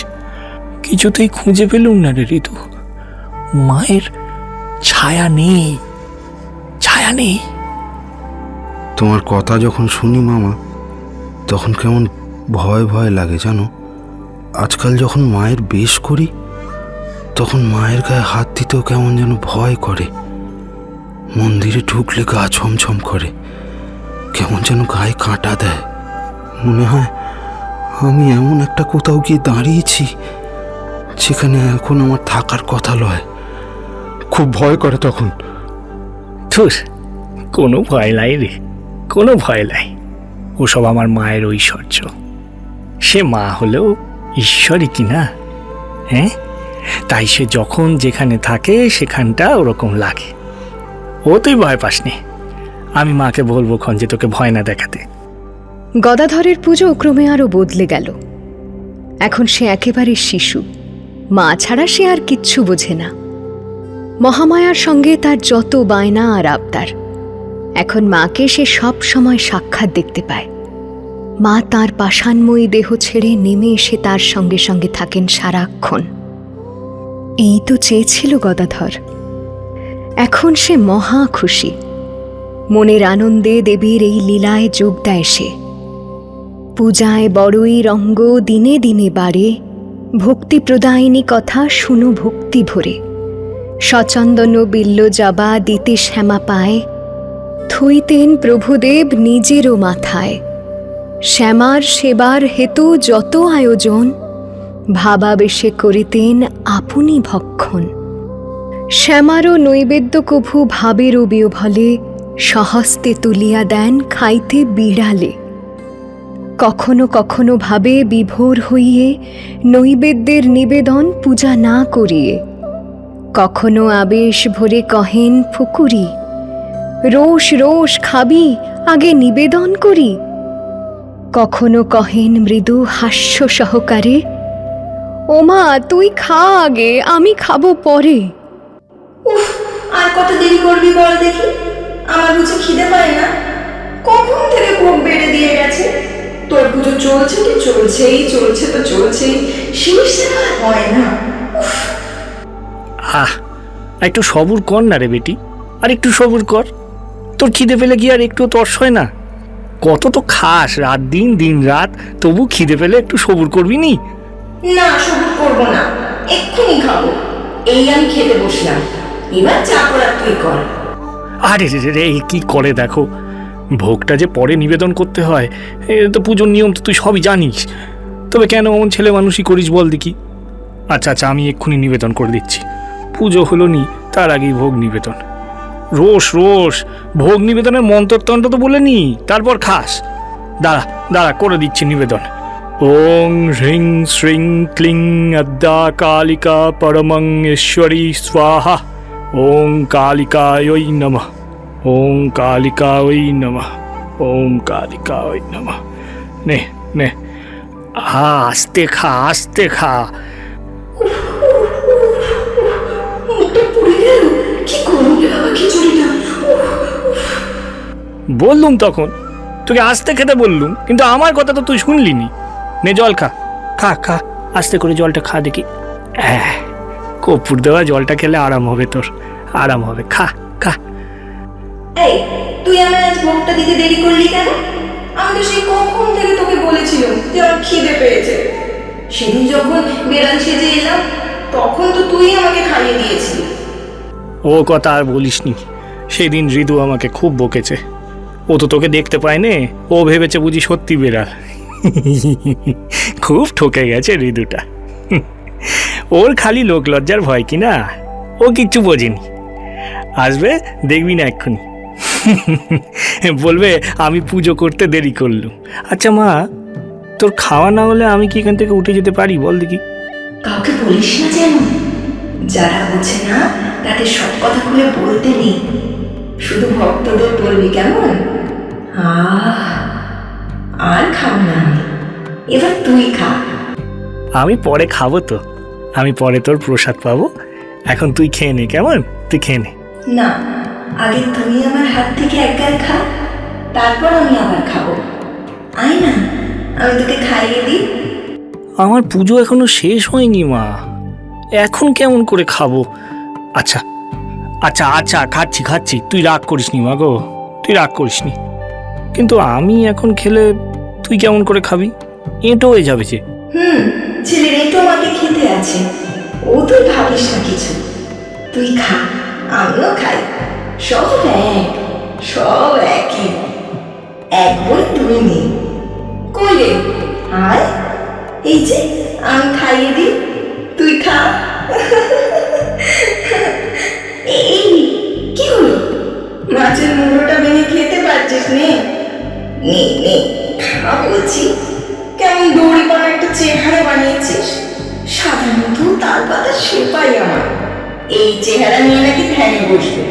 কিছুতেই খুঁজে পেলুম না রে ঋতু। মায়ের ছায়া নেই, ছায়া নেই। তোমার কথা যখন শুনি মামা, তখন কেমন ভয় ভয় লাগে জানো। আজকাল যখন মায়ের বেশ করি, তখন মায়ের গায়ে হাত দিতেও কেমন যেন ভয় করে। মন্দিরে ঢুকলে গা ছমছম করে, কেমন যেন গায়ে কাঁটা দেয়। মনে হয় আমি এমন একটা কোথাও গিয়ে দাঁড়িয়েছি যেখানে এখন আমার থাকার কথা লয়। খুব ভয় করে তখন। ধুস, কোনো ভয় নাই রে, কোনো ভয় নাই। ওসব আমার মায়ের ঐশ্বর্য। সে মা হলেও ঈশ্বরই কি না? হ্যাঁ, তাই সে যখন যেখানে থাকে সেখানটা ওরকম লাগে। ও তুই ভয় পাসনি, আমি মাকে বলবো খন যে তোকে ভয় না দেখাতে। গদাধরের পুজো ক্রমে আরও বদলে গেল। এখন সে একেবারে শিশু, মা ছাড়া সে আর কিচ্ছু বোঝে না। মহামায়ার সঙ্গে তার যত বায়না আর আবদার, এখন মাকে সে সব সময় সাক্ষাৎ দেখতে পায়। মা তার পাষাণময়ী দেহ ছেড়ে নেমে এসে তার সঙ্গে সঙ্গে থাকেন সারাক্ষণ। এই তো চেয়েছিল গদাধর। এখন সে মহা খুশি। মনের আনন্দে দেবীর এই লীলায় যোগ দেয় সে। পূজায় বড়ই রঙ্গ দিনে দিনে বাড়ে, ভক্তি প্রদায়িনী কথা শুনো ভক্তি ভরে। সচন্দন বিল্ল জবা দিতে শ্যামা পায়, থইতেন প্রভুদেব নিজেরও মাথায়। শ্যামার সেবার হেতু যত আয়োজন, ভাবাবেশে করিতেন আপনি ভক্ষণ। শ্যামারও নৈবেদ্য কভু ভাবেরও বিয়োভলে, সহস্তে তুলিয়া দেন খাইতে বিড়ালে। কখনো কখনো ভাবে বিভোর হইয়ে, নৈবেদ্যের নিবেদন পূজা না করিয়ে। কখনো আবেশ ভরে কহেন ফুকুরি, রোষ রোষ খাবি আগে নিবেদন করি। কখনো কহেন মৃদু হাস্য সহকারে, ওমা তুই খা আগে, আমি খাবো পরে। উফ, আর কত দেরি করবি বল দেখি? আমার বুঝে খিদে পায় না? কখন থেকে ভোগ বেড়ে দিয়ে গেছে। তোর পুজো চলছে তো চলছেই, চলছে তো চলছেই, শেষ যেন আর হয় না। একটু সবুর কর না রে বেটি, আর একটু সবুর কর। তোর খিদে পেলে কি আর একটু তর্স হয় না? কত তো খাস রাত দিন, দিন রাত, তবু খিদে পেলে একটু সবুর করবি নি? না, সবুর করবো না, এক্ষুনি খাবো। এই আমি খেতে বসলাম, এবার চা করার তুই কর। আরে রে রে, কি করে দেখো, ভোগটা যে পরে নিবেদন করতে হয়, এ তো পুজোর নিয়ম তো তুই সবই জানিস। তবে কেন অমন ছেলে মানুষই করিস বল দেখি? আচ্ছা আচ্ছা, আমি এক্ষুনি নিবেদন করে দিচ্ছি। পুজো হলো নি, তার আগেই ভোগ নিবেদন। রোষ রোষ, ভোগ নিবেদনের মন্ত্রতন্ত্র তো বলে নি, তারপর খাস। দাঁড়া দাঁড়া, করে দিচ্ছি নিবেদন। ওং হ্রিং শ্রিং ক্লিং আদ্যা কালিকা পরমং ঈশ্বরী স্বাহা। ওং কালিকায় নমঃ, ওং কালিকায় নমঃ, ওং কালিকায় নমঃ। নে নে, আস্তে খা, আস্তে খা। বললুম তখন তোকে আস্তে খেতে বললুম, কিন্তু আমার কথা তো তুই শুনলি নি। নে জল খা, খা খা, আস্তে করে জলটা খা দেখি। কর্পূর দেওয়া জলটা খেলে আরাম হবে, তোর আরাম হবে। খা খা। এই, তুই আমার আজ ভোগটা দিতে দেরি করলি কেন? আমি তো সেই কখন থেকে তোকে বলেছিলাম যে আমার খিদে পেয়েছে। সেদিন যখন বেড়াল সেজে এলাম তখন তো তুই আমাকে খাইয়ে দিয়েছিলি। ও কথা আর বলিসনি, সেদিন ঋতু আমাকে খুব বকেছে। ও তো তোকে দেখতে পায়নি, ও ভেবেছে বুঝি সত্যি বেড়াল। খুব ঠকে গেছে ঋতুটা। ওর খালি লোক লজ্জার ভয় কি না, ও কিচ্ছু বোঝেনি। আসবে দেখবি না এক্ষুনি, বলবে আমি পুজো করতে দেরি করলুম। আচ্ছা মা, তোর খাওয়া না হলে আমি কি এখান থেকে উঠে যেতে পারি বল দেখি? কাউকে বলিস না যেন, যারা বোঝে না তাদের সব কথা খুলে বলতে নেই, শুধু ভক্তদের বলবি, কেমন? আর খাবো না আমি, এবার তুই খা। আমি পরে খাবো তো, আমি পরে তোর প্রসাদ পাবো। এখন তুই খেয়ে নে, কেমন? তুই খেয়ে নে। না, আগে তুই আমার হাত থেকে এক গাল খা, তারপর আমি আবার খাবো। আয় না, আমি তোকে খাইয়ে দিই। আমার পুজো এখনো শেষ হয়নি মা, এখন কেমন করে খাবো? আচ্ছা আচ্ছা আচ্ছা, খাচ্ছি খাচ্ছি, তুই রাগ করিস নি মা গো, তুই রাগ করিস নি। কিন্তু আমি এখন খেলে তুই কেমন করে খাবি? এঁটো হয়ে যাবে যে। ছেলের এঁটো আমাকে খেতে আছে, ও তুই ভাবিস না কিছু। তুই খা, আমিও খাই, সব এক, সব একই, এক বই তুই নেই। কই রে, আয়, এই যে আমি খাইয়ে দিই, তুই খা। এই কি হলো, মাছের মুড়োটা ভেঙে খেতে পারছিস নে? নে খা বলছি। কেমন দৌড়ি পানা একটা চেহারা বানিয়েছিস, সাধারণত তার পাতা সেপাই আমার, এই চেহারা নিয়ে নাকি ধ্যানে বসবে।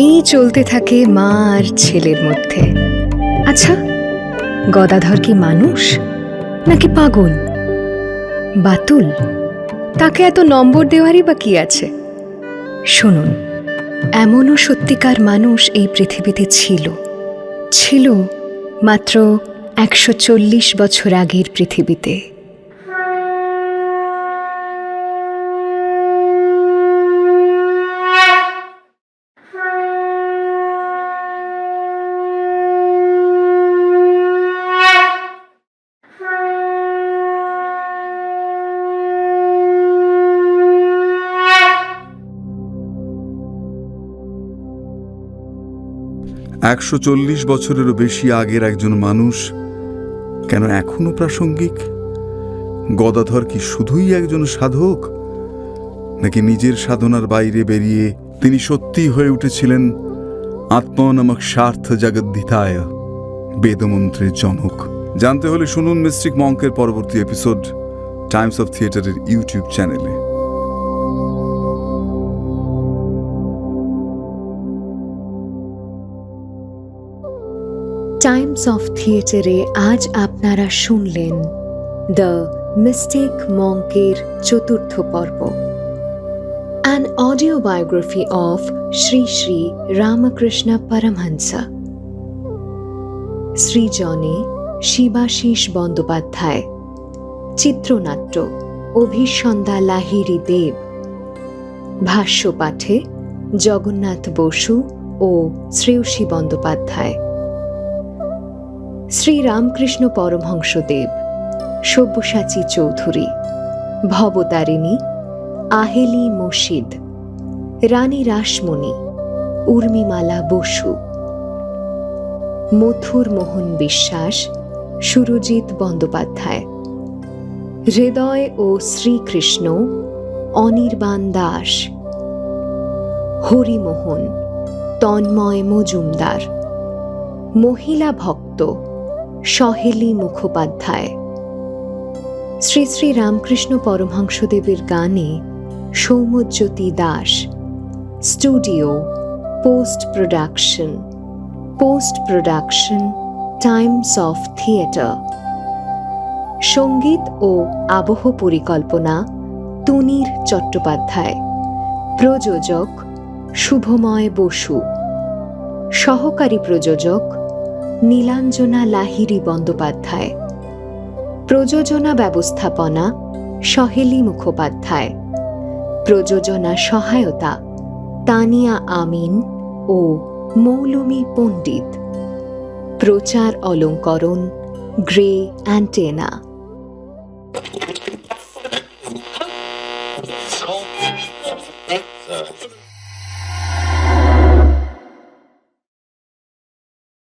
এই চলতে থাকে মা আর ছেলের মধ্যে। আচ্ছা, গদাধর কি মানুষ নাকি পাগল? বাতুল, তাকে এত নম্বর দেওয়ারই বা কি আছে? শুনুন, এমনও সত্যিকার মানুষ এই পৃথিবীতে ছিল মাত্র 140 বছর আগের পৃথিবীতে। একশো 140 বছরেরও বেশি আগের একজন মানুষ কেন এখনো প্রাসঙ্গিক? গদাধর কি শুধুই একজন সাধক, নাকি নিজের সাধনার বাইরে বেরিয়ে তিনি সত্যিই হয়ে উঠেছিলেন আত্মনামক স্বার্থ জগদ্ধিতায়, বেদমন্ত্রের জনক? জানতে হলে শুনুন মিস্টিক মঙ্কের পরবর্তী এপিসোড টাইমস অফ থিয়েটারের ইউটিউব চ্যানেলে। টাইমস অফ থিয়েটারে আজ আপনারা শুনলেন দ্য মিস্টিক মঙ্কের চতুর্থ পর্ব, an audio biography of Shri Shri Ramakrishna Paramahamsa. সৃজনে শিবাশিস বন্দ্যোপাধ্যায়, চিত্রনাট্য অভিসন্ধ্যা লাহিড়ী দেব, ভাষ্যপাঠে জগন্নাথ বসু ও শ্রেয়সী বন্দ্যোপাধ্যায়। শ্রী রামকৃষ্ণ পরমহংসদেব, সব্যসাচী চৌধুরী, ভবতারিণী আহেলি মসিদ, রানী রাসমণি উর্মিমালা বসু, মথুর মোহন বিশ্বাস, সুরজিৎ বন্দ্যোপাধ্যায়, হৃদয় ও শ্রীকৃষ্ণ অনির্বাণ দাস, হরিমোহন তন্ময় মজুমদার, মহিলা ভক্ত সহেলি মুখোপাধ্যায়। শ্রী শ্রী রামকৃষ্ণ পরমহংসদেবের গানে Soumyajyoti Das. Studio post production Times of theatre. সঙ্গীত ও আবহ পরিকল্পনা তুনির চট্টোপাধ্যায়। প্রযোজক শুভময় বসু। সহকারী প্রযোজক নীলাঞ্জনা লাহিড়ী বন্দ্যোপাধ্যায়। প্রযোজনা ব্যবস্থাপনা সহেলী মুখোপাধ্যায়। প্রযোজনা সহায়তা তানিয়া আমিন ও মৌলমী পণ্ডিত। প্রচার অলঙ্করণ গ্রে অ্যান্টেনা।